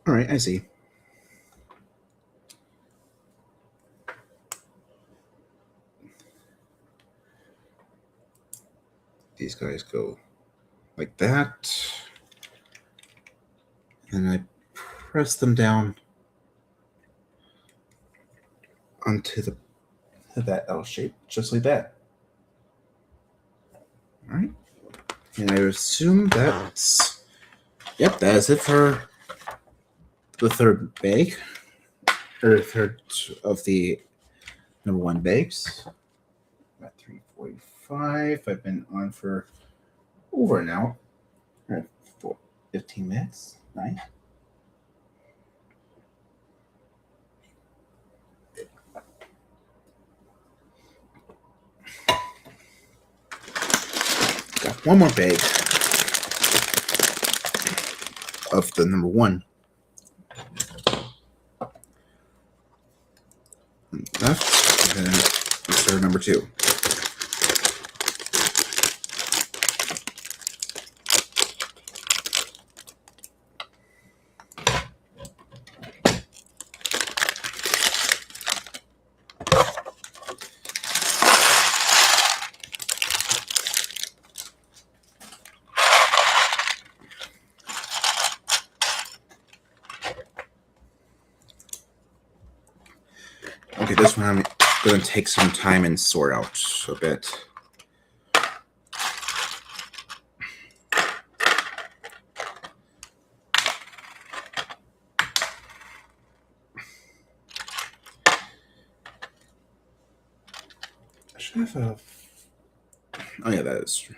All right, I see. These guys go like that. And I press them down onto that L shape, just like that. All right. And I assume that's, yep, that is it for the 3rd bag, or 3rd of the number 1 bags. About 3:45. I've been on for over an hour. 15 minutes. Nice. Got 1 more bag of the number 1. Left, and then insert number 2. Okay, this one going to take some time and sort out a bit. I should have a... Oh yeah, that is...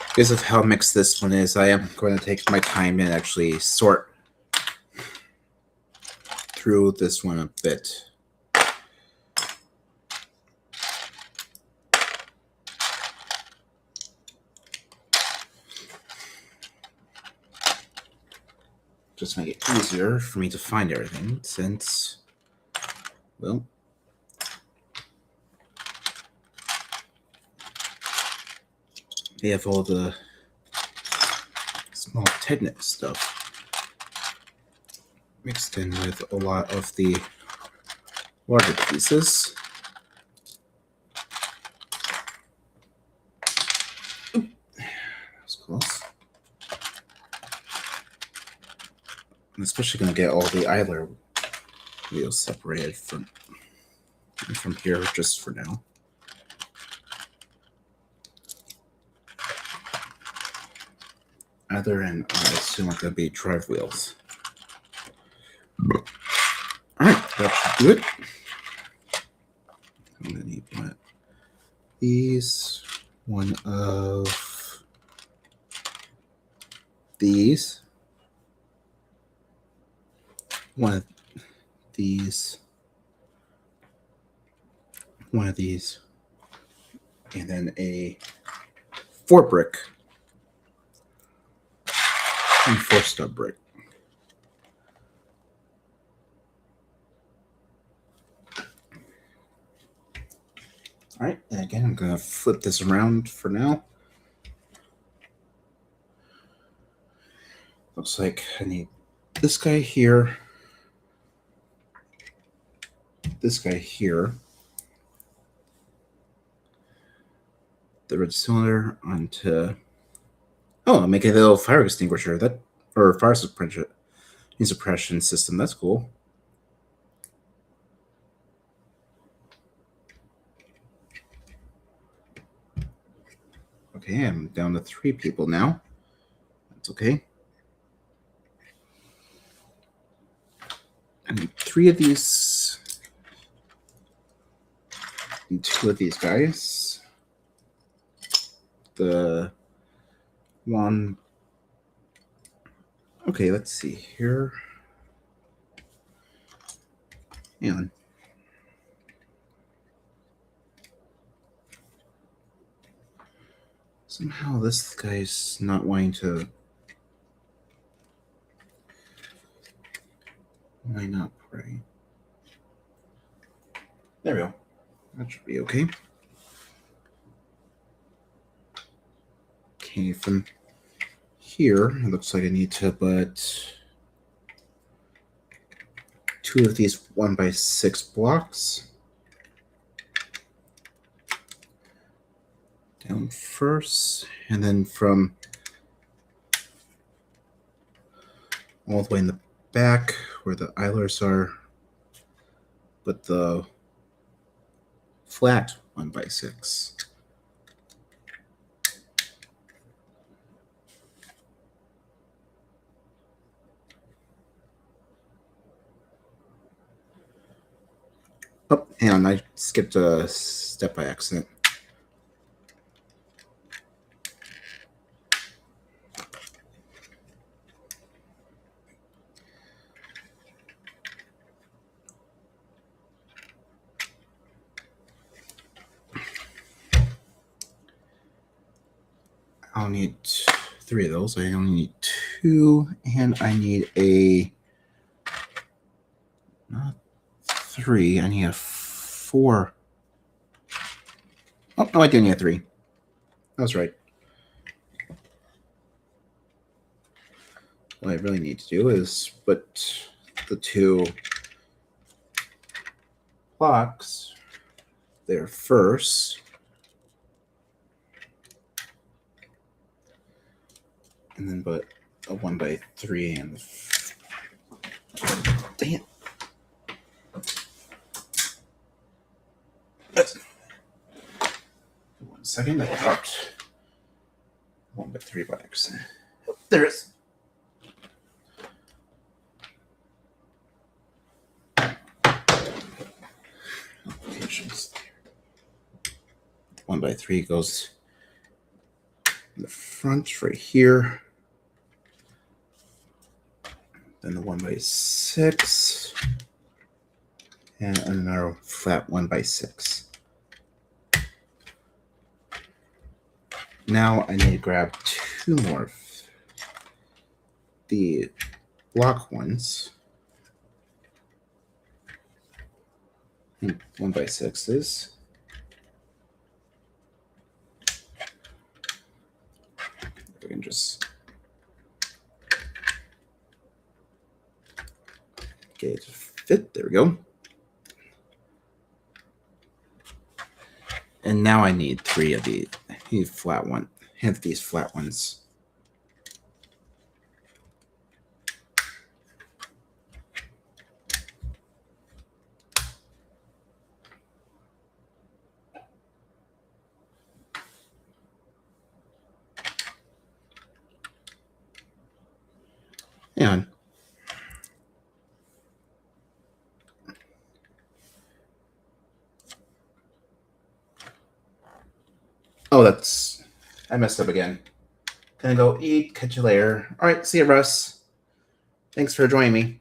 Because of how mixed this one is, I am going to take my time and actually sort through this one a bit. Just make it easier for me to find everything, since, well, they have all the small technical stuff mixed in with a lot of the larger pieces. Oop, that was close. I'm especially going to get all the idler wheels separated from here just for now. Other and I assume are going to be drive wheels. Alright, that should do it. I'm going to need one of these, one of these, one of these, one of these, and then a 4-brick and 4-stub brick. All right, and again, I'm going to flip this around for now. Looks like I need this guy here, this guy here, the red cylinder onto... Oh, I'm making a little fire extinguisher, or fire suppression system. That's cool. Okay, I'm down to 3 people now. That's okay. I need 3 of these and 2 of these guys. The one... Okay, let's see here. Hang on. Somehow this guy's not wanting to line up, right? There we go. That should be okay. Okay, from here, it looks like I need to put 2 of these 1x6 blocks down first, and then from all the way in the back where the idlers are, put the flat 1x6. Oh, hang on, I skipped a step by accident. I'll need 3 of those. I only need 2, and I need a... Not 3, I need a 4. Oh, no, I do need a 3. I was right. What I really need to do is put the 2 blocks there first. And then put a 1x3 and dang it. One second, I dropped 1x3 by accident. There it is. Applications. 1x3 goes in the front right here. Then the 1x6 and another flat 1x6. Now I need to grab two more of the block ones. 1x6s. We can just get it to fit. There we go. And now I need three of these. I need flat one. Have these flat ones. Hang on. Oh, I messed up again. Gonna go eat, catch you later. All right, see you, Russ. Thanks for joining me.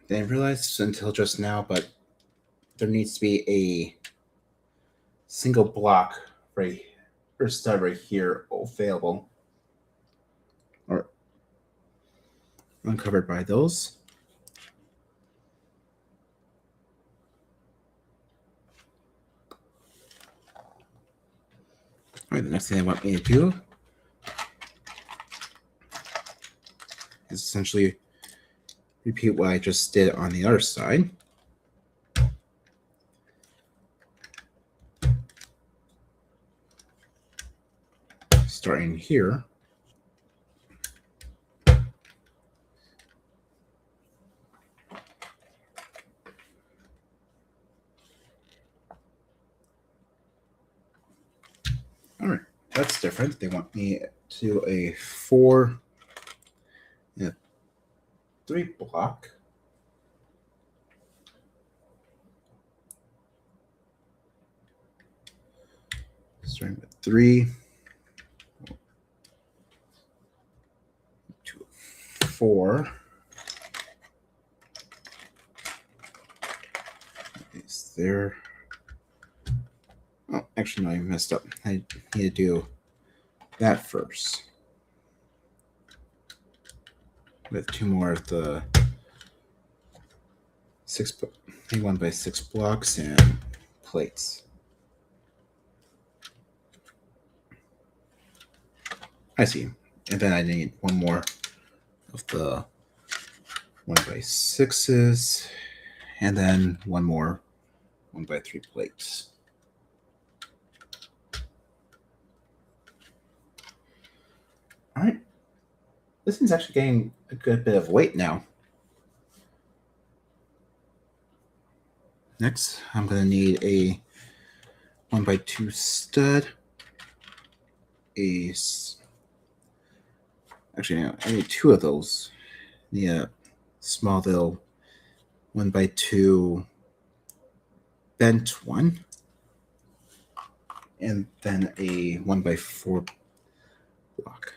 Didn't realize until just now, but there needs to be a single block right or stud right here available or uncovered by those. All right, the next thing they want me to do is essentially repeat what I just did on the other side. Starting here. All right, that's different. They want me to do a 4 and a 3 block. Starting with 3, 2, 4. Is there? Oh, actually, no, I messed up. I need to do that first. With 2 more of the 1x6 blocks and plates. I see. And then I need 1 more of the 1x6s, and then 1 more 1x3 plates. All right. This thing's actually getting a good bit of weight now. Next, I'm going to need a 1x2 stud. Actually, no, I need 2 of those. I need a small little 1x2 bent one, and then a 1x4 block.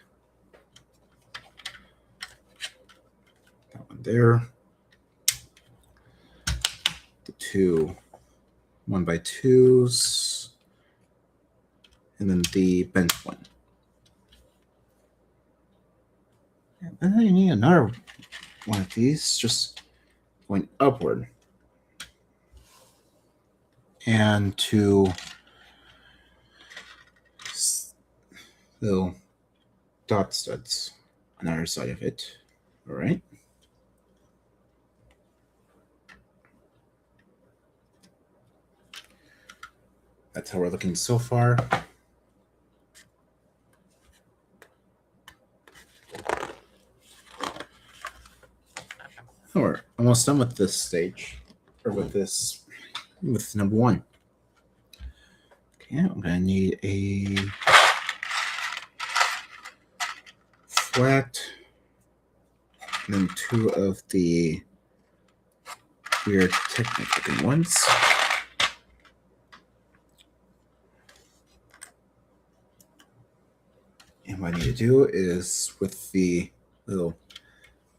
That one there. The 2 1x2s, and then the bent one. And then I need another one of these, just going upward. And to little dot studs on either side of it. All right. That's how we're looking so far. We're almost done with this stage, or with number 1. Okay, I'm gonna need a flat, and then 2 of the weird technique-looking ones. And what I need to do is, with the little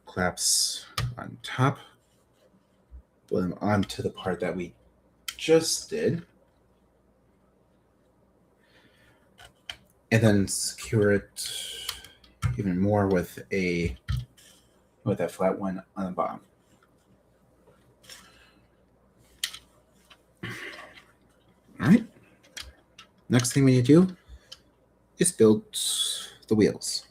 claps on top, put them onto the part that we just did, and then secure it even more with that flat one on the bottom. All right. Next thing we need to do is build the wheels.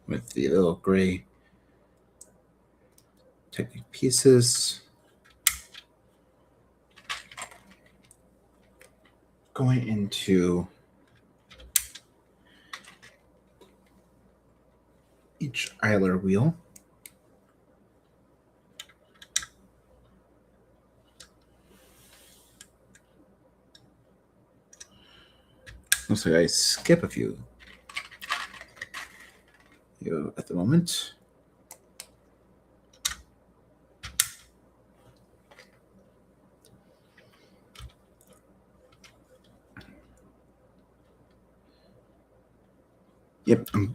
With the little gray Technic pieces. Going into each idler wheel. Looks like I skip a few at the moment. Yep, I'm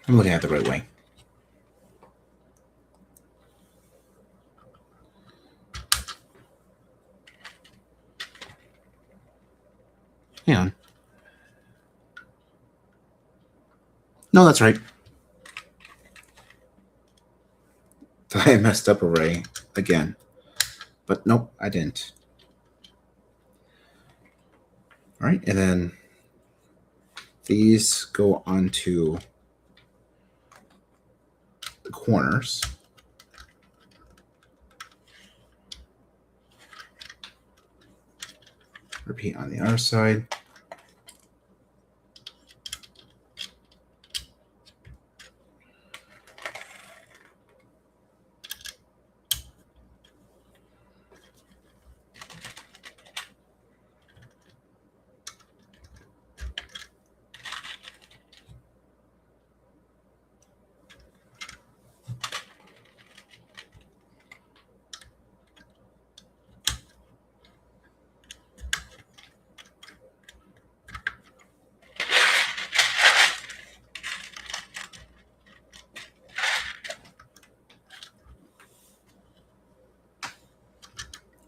looking at the right way. Hang on. No, that's right. I messed up already again. But nope, I didn't. All right, and then these go onto the corners. Repeat on the other side.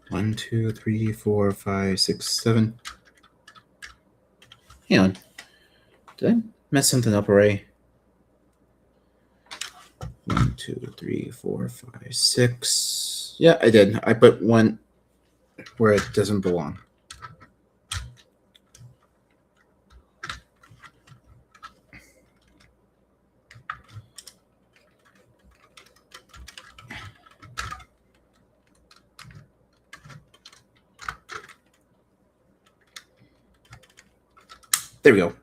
One, two, three, four, five, six, 7. Hang on. Did I mess something up already? 1, 2, 3, 4, 5, 6. Yeah, I did. I put one where it doesn't belong. There we go.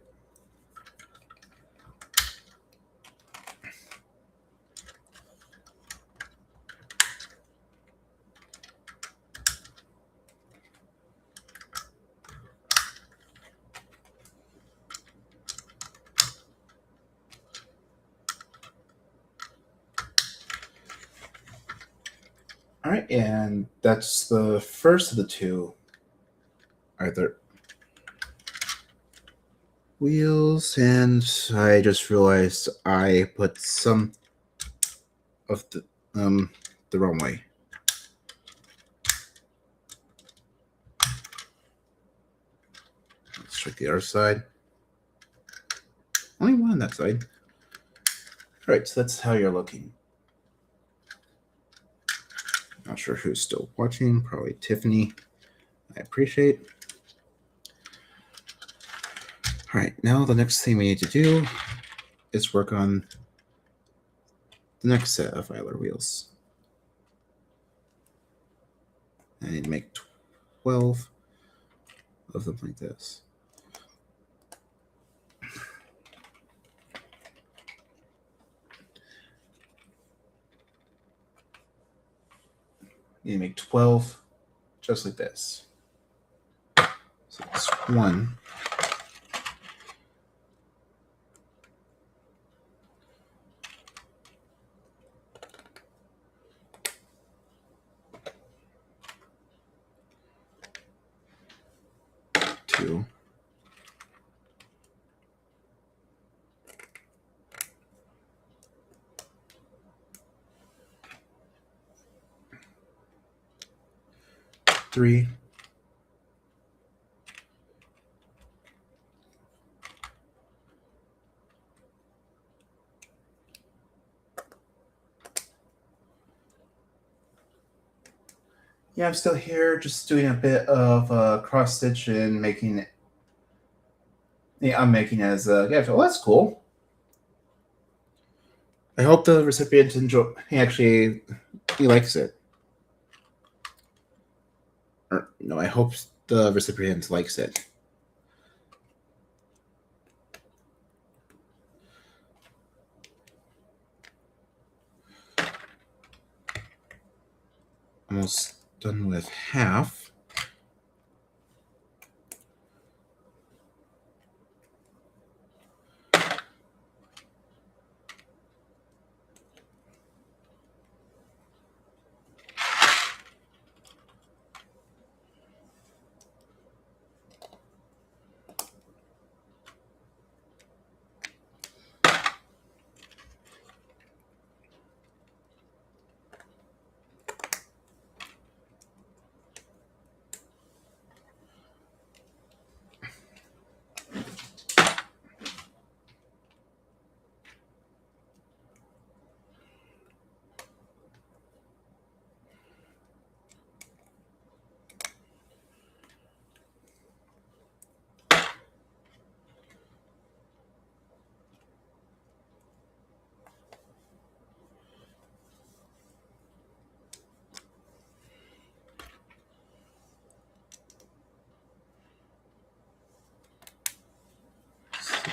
All right, and that's the first of the 2 either wheels, and I just realized I put some of the wrong way. Let's check the other side. Only one on that side. All right, so that's how you're looking. Not sure who's still watching. Probably Tiffany. I appreciate. All right, now the next thing we need to do is work on the next set of idler wheels. I need to make 12 of them like this. You need to make 12 just like this. So it's 1. 2. 3. 4. I'm still here, just doing a bit of cross stitch and making it. Yeah, I'm making as well, that's cool. I hope the recipient he likes it. Or no, I hope the recipient likes it. Almost done with half.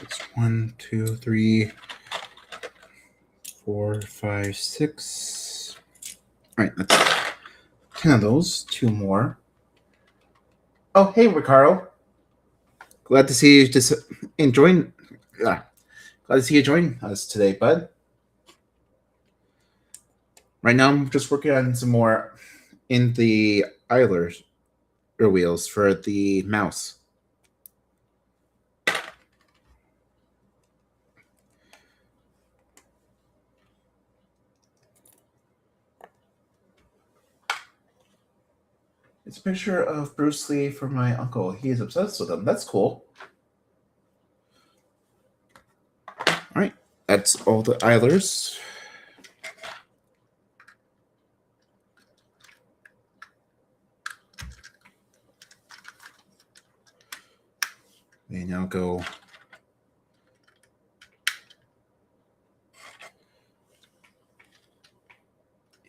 It's 1, 2, 3, 4, 5, 6. All right, that's 10 of those. 2 more. Oh, hey, Ricardo. Glad to see you just enjoying. Glad to see you join us today, bud. Right now, I'm just working on some more in the idler wheels for the mouse. It's a picture of Bruce Lee from my uncle. He is obsessed with him. That's cool. All right, that's all the idlers. They now go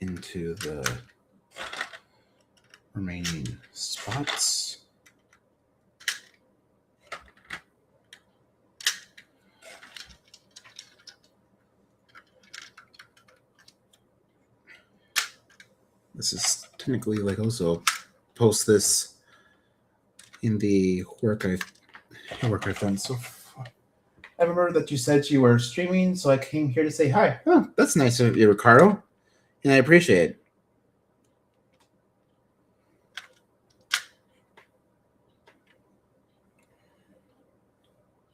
into the remaining spots. This is technically like also post this in the work I've done. So I remember that you said you were streaming, so I came here to say hi. Oh, that's nice of you, Ricardo, and I appreciate it.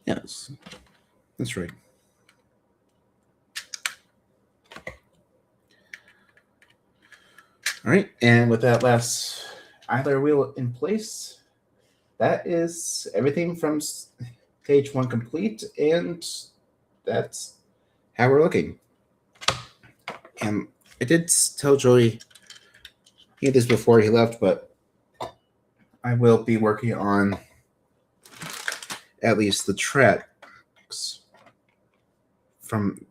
Yes, that's right. All right, and with that last idler wheel in place, that is everything from stage 1 complete, and that's how we're looking. And I did tell Joey he did this before he left, but I will be working on at least the tracks from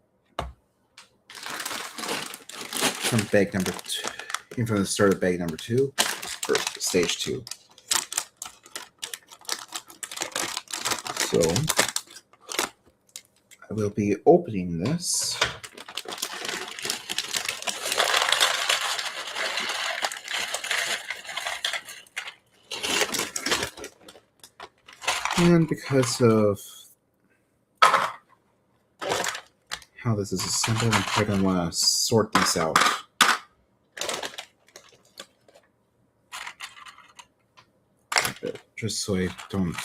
bag number 2, even from the start of bag number 2, or stage 2. So I will be opening this. And because of how this is assembled, I'm probably going to want to sort these out. Just so I don't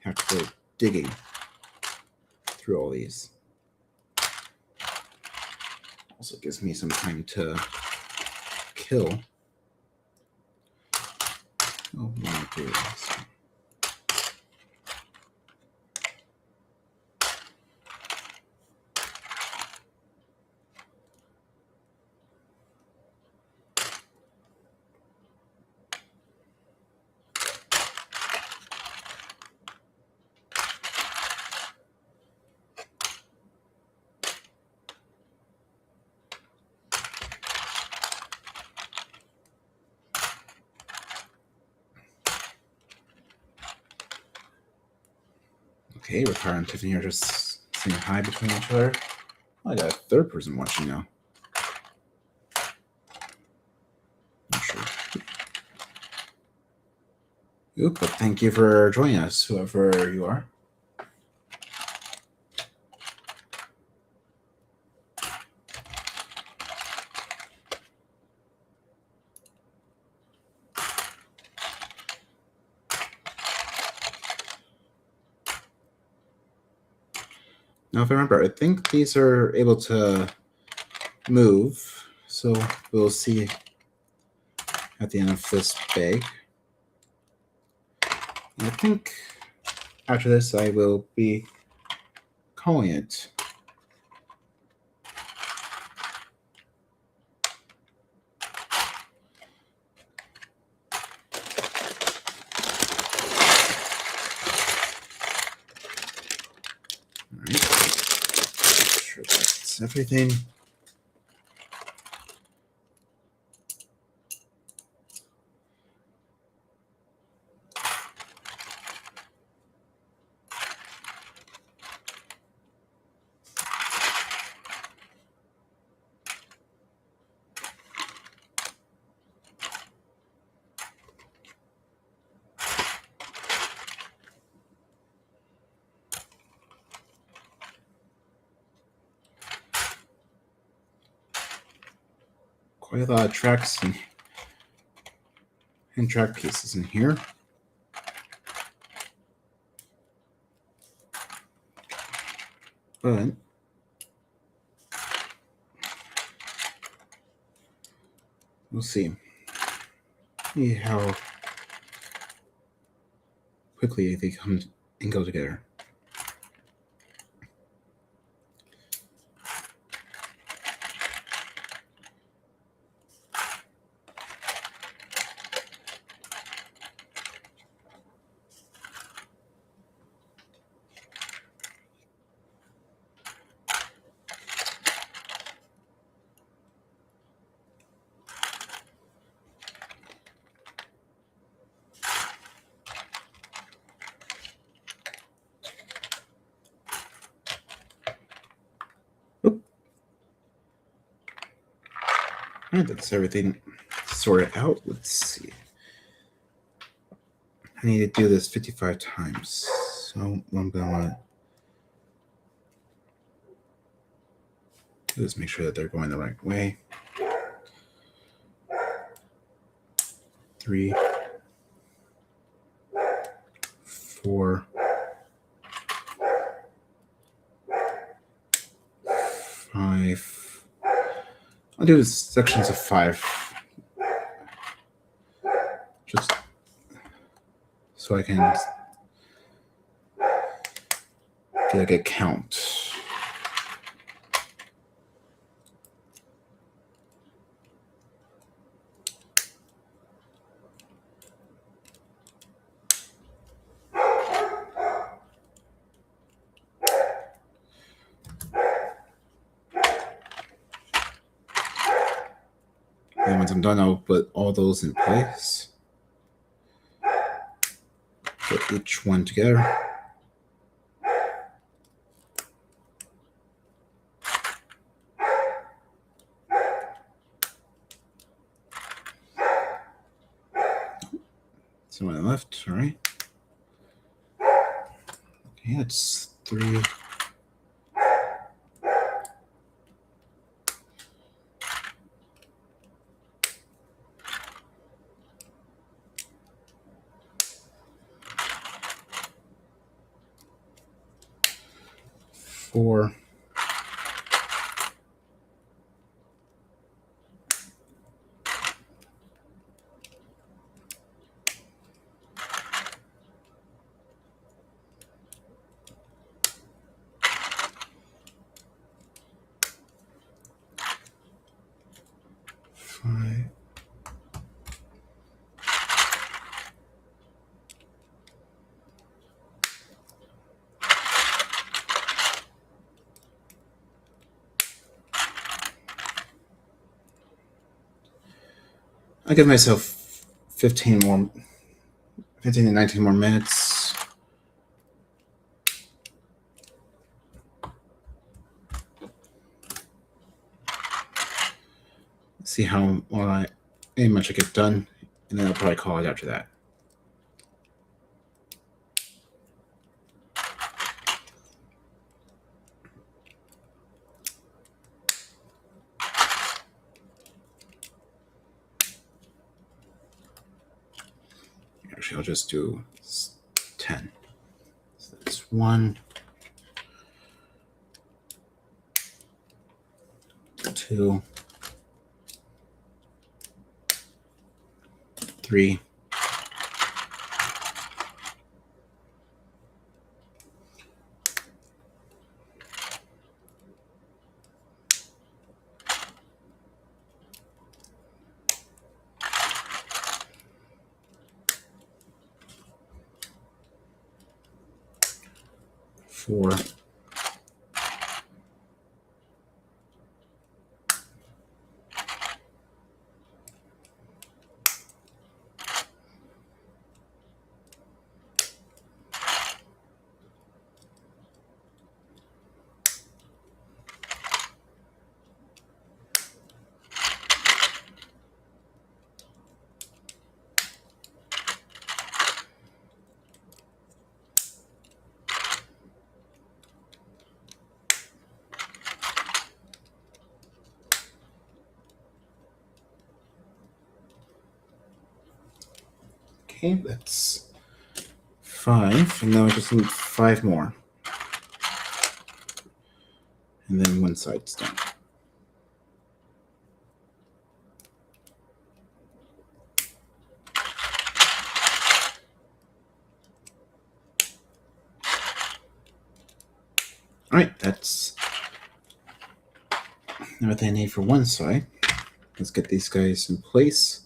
have to go digging through all these. Also gives me some time to kill. Oh, I want to do this. Okay, Ricardo and Tiffany are just saying hi between each other. Oh, I got a third person watching now. Not sure. Oop, but thank you for joining us, whoever you are. Now, if I remember, I think these are able to move, so we'll see at the end of this bag. And I think after this, I will be calling it. All right. Sure, that's everything. Quite a lot of tracks and track pieces in here. But we'll see. See how quickly they come and go together. All right, that's everything sorted out. Let's see. I need to do this 55 times. So I'm going to want to do is make sure that they're going the right way. 3, 4, 5. I'll do sections of 5. Just so I can get a good count. And once I'm done, I'll put all those in place. Put each one together. So on the left, all right. Okay, that's 3. Four. Five. I give myself 15 to 19 more minutes. See how much I get done, and then I'll probably call it after that. Actually, I'll just do 10. So that's 1, 2, 3, 4, Okay, that's 5, and now I just need 5 more. And then one side's done. All right, that's everything I need for one side. Let's get these guys in place.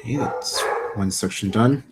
Okay, that's one section done.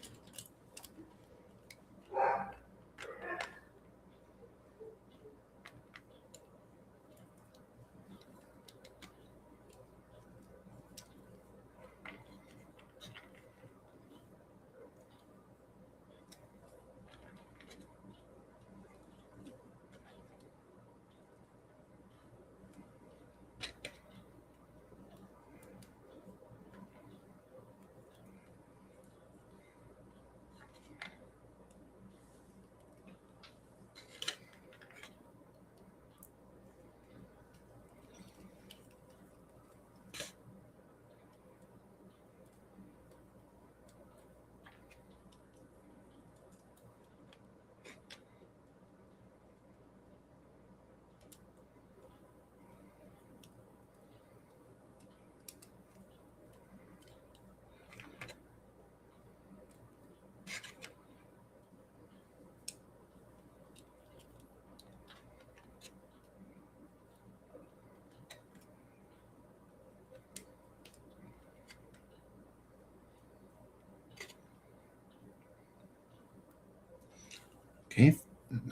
Okay,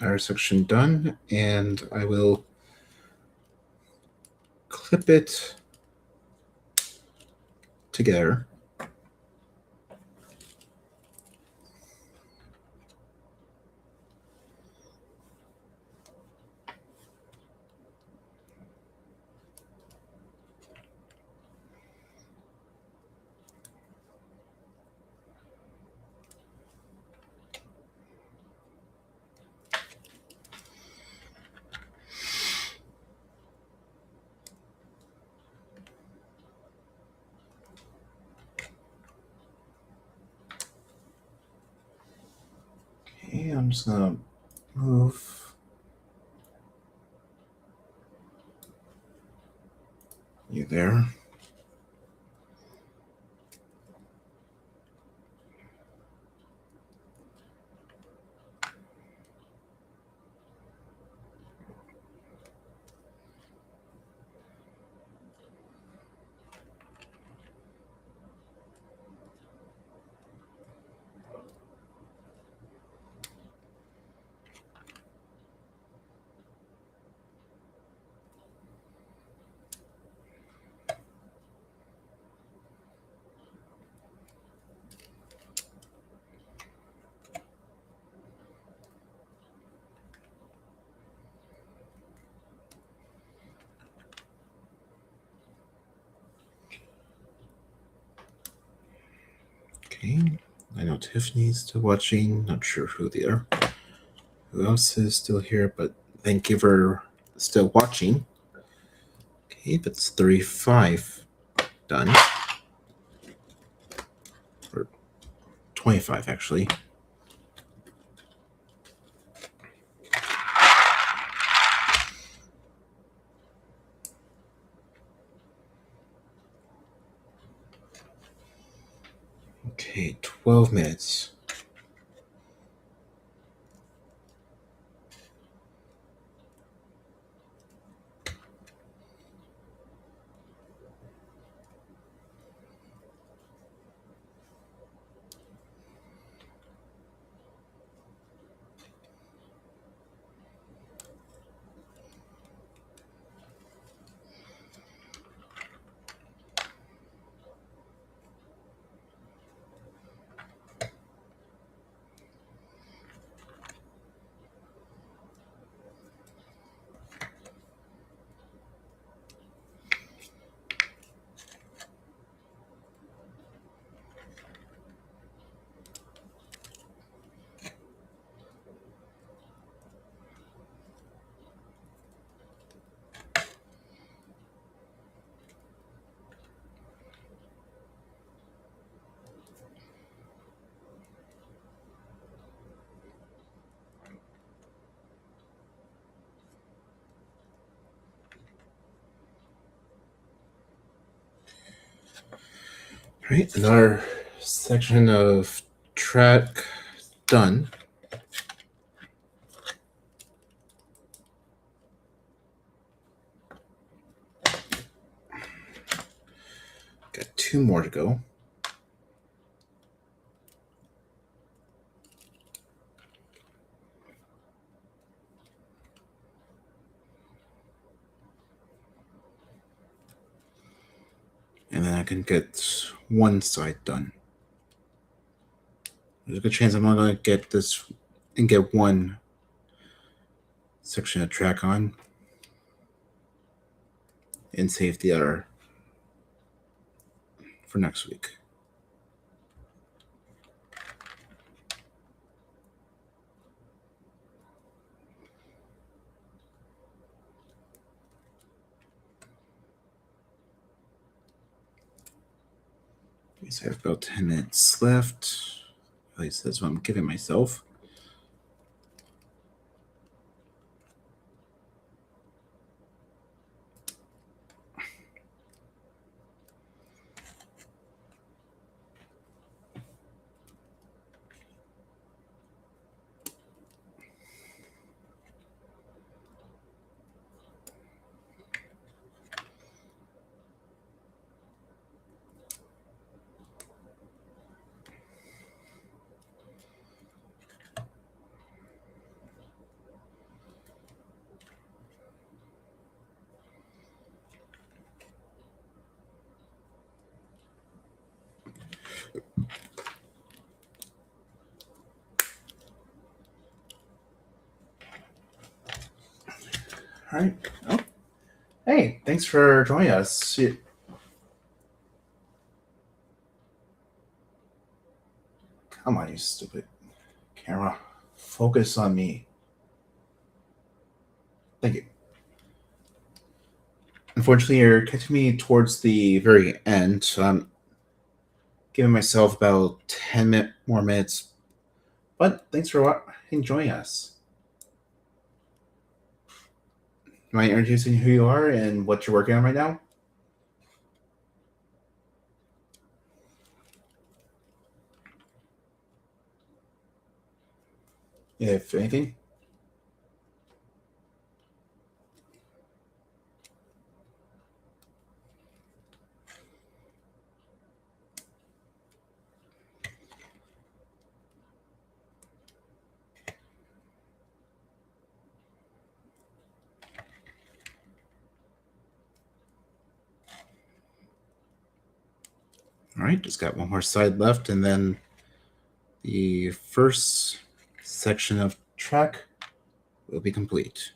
our section done, and I will clip it together. Okay, I'm just gonna move you there. Okay, I know Tiffany's still watching. Not sure who they are. Who else is still here? But thank you for still watching. Okay, that's 35 done. Or 25, actually. Okay, 12 minutes. All right, another section of track done. Got 2 more to go. And then I can get one side done. There's a good chance I'm not going to get this and get one section of track on and save the other for next week. Okay, so I have about 10 minutes left. At least that's what I'm giving myself. All right. Oh, hey, thanks for joining us. Come on, you stupid camera. Focus on me. Thank you. Unfortunately, you're catching me towards the very end, so I'm giving myself about 10 more minutes. But thanks for enjoying us. Am I introducing who you are and what you're working on right now? If anything. All right, just got one more side left, and then the first section of track will be complete.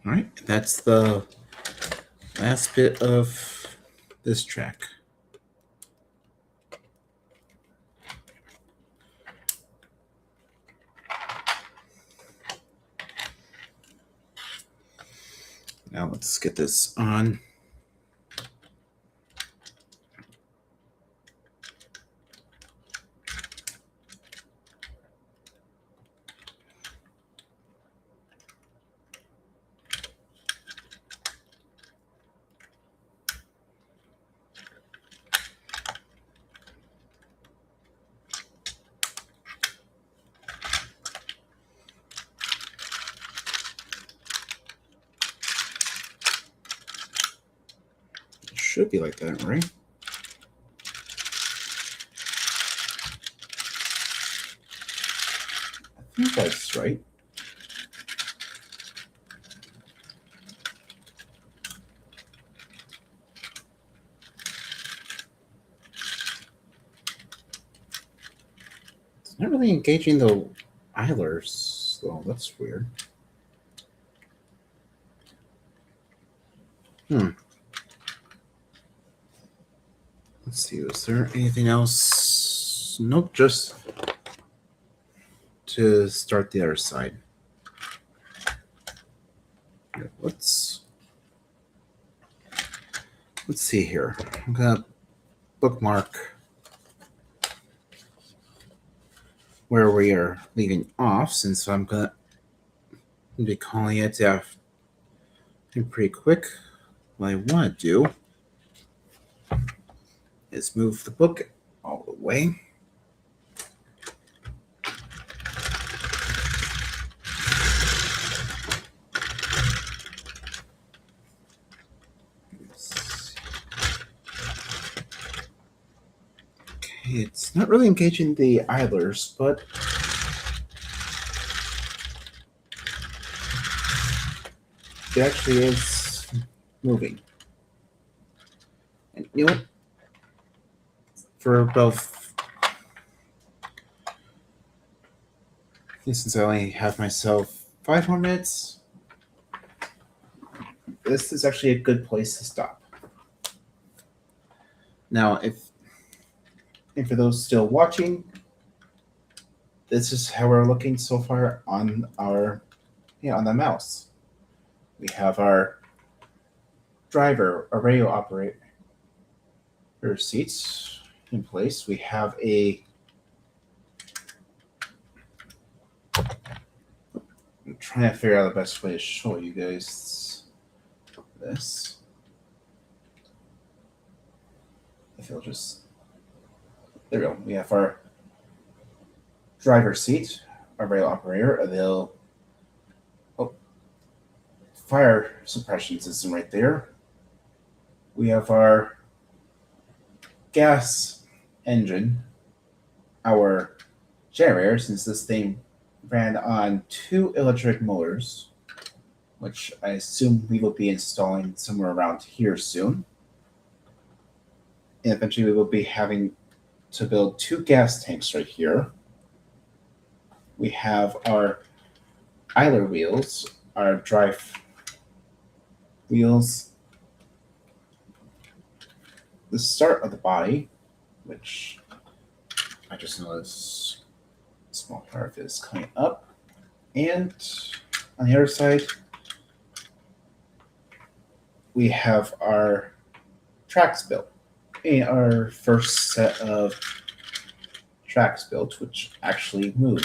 All right, that's the last bit of this track. Now let's get this on. It should be like that, right? I think that's right. It's not really engaging the idlers, so that's weird. Let's see, is there anything else? Nope, just to start the other side. Let's see here. I'm gonna bookmark where we are leaving off, since I'm gonna be calling it pretty quick. What I want to do is move the book all the way. Okay, it's not really engaging the idlers, but it actually is moving. And you know what? For about, since I only have myself 5 more minutes, this is actually a good place to stop. Now, and for those still watching, this is how we're looking so far on our, on the mouse. We have our driver, a radio operator seats in place. We have I'm trying to figure out the best way to show you guys this. If you'll just, there we go. We have our driver seat, our rail operator. They'll fire suppression system right there. We have our gas engine, our generator, since this thing ran on 2 electric motors, which I assume we will be installing somewhere around here soon. And eventually we will be having to build 2 gas tanks right here. We have our idler wheels, our drive wheels, the start of the body, which I just noticed a small part of it is coming up. And on the other side, we have our tracks built. And our first set of tracks built, which actually move.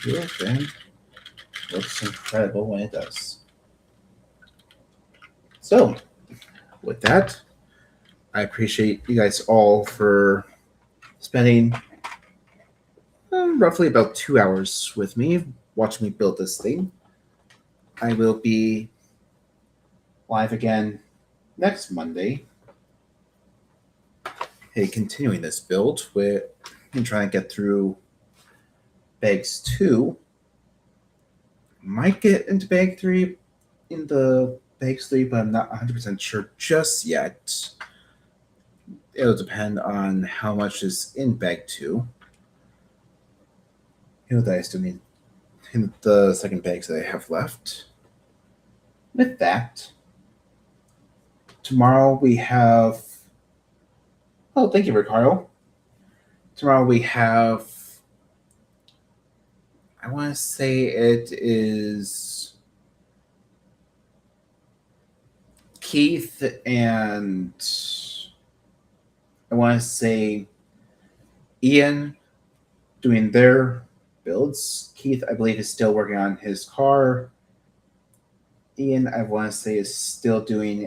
Here then looks incredible when it does. So, with that, I appreciate you guys all for spending roughly about 2 hours with me watching me build this thing. I will be live again next Monday. Hey, continuing this build with and trying to get through bags 2. Might get into bag 3 in the bags 3, but I'm not 100% sure just yet. It'll depend on how much is in bag 2. You know that I still need in the second bags that I have left. With that, tomorrow we have. Oh, thank you, Ricardo. Tomorrow we have. I want to say it is Keith and I want to say Ian doing their builds. Keith, I believe, is still working on his car. Ian, I want to say, is still doing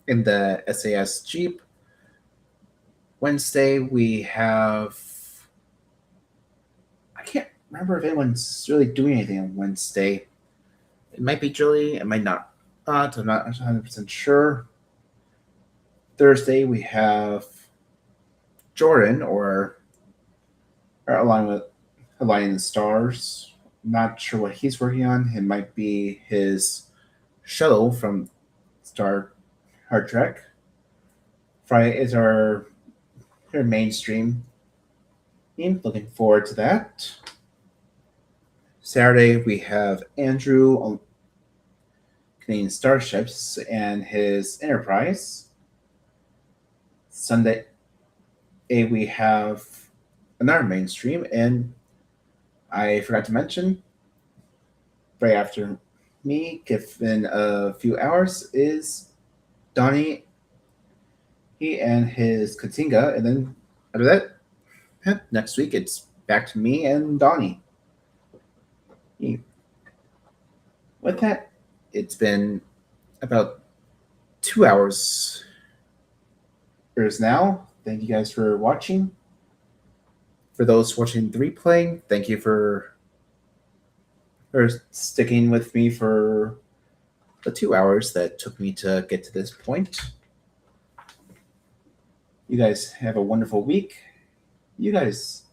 in the SAS Jeep. Wednesday, we have. I can't remember if anyone's really doing anything on Wednesday. It might be Julie, it might not. I'm not 100% sure. Thursday, we have Jordan, or Aligning the Stars. Not sure what he's working on. It might be his shuttle from Star Trek. Friday is our mainstream theme. Looking forward to that. Saturday, we have Andrew on Canadian Starships and his Enterprise. Sunday, we have another mainstream, and I forgot to mention, right after me, given a few hours, is Donnie. He and his Katinga, and then after that, next week it's back to me and Donnie. With that, it's been about 2 hours. Here's now. Thank you guys for watching. For those watching the replay, thank you for sticking with me for the 2 hours that took me to get to this point. You guys have a wonderful week. You guys,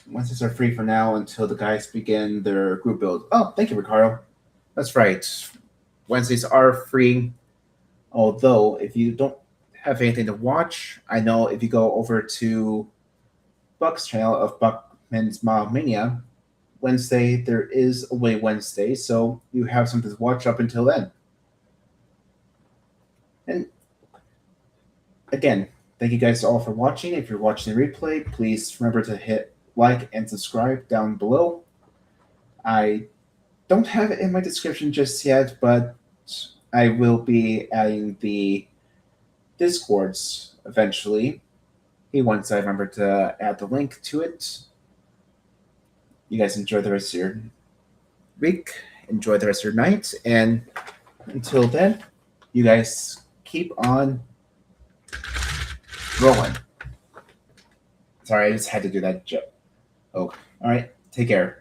Wednesdays are free for now until the guys begin their group build. Oh, thank you, Ricardo. That's right. Wednesdays are free. Although, if you don't have anything to watch, I know if you go over to Buck's channel of Buckman's Mob Mania, Wednesday, there is a Way Wednesday, so you have something to watch up until then. And again, thank you guys all for watching. If you're watching the replay, please remember to hit like and subscribe down below. I don't have it in my description just yet, but I will be adding the Discords eventually. Once I remember to add the link to it. You guys enjoy the rest of your week. Enjoy the rest of your night. And until then, you guys keep on rolling. Sorry, I just had to do that joke. Oh, all right. Take care.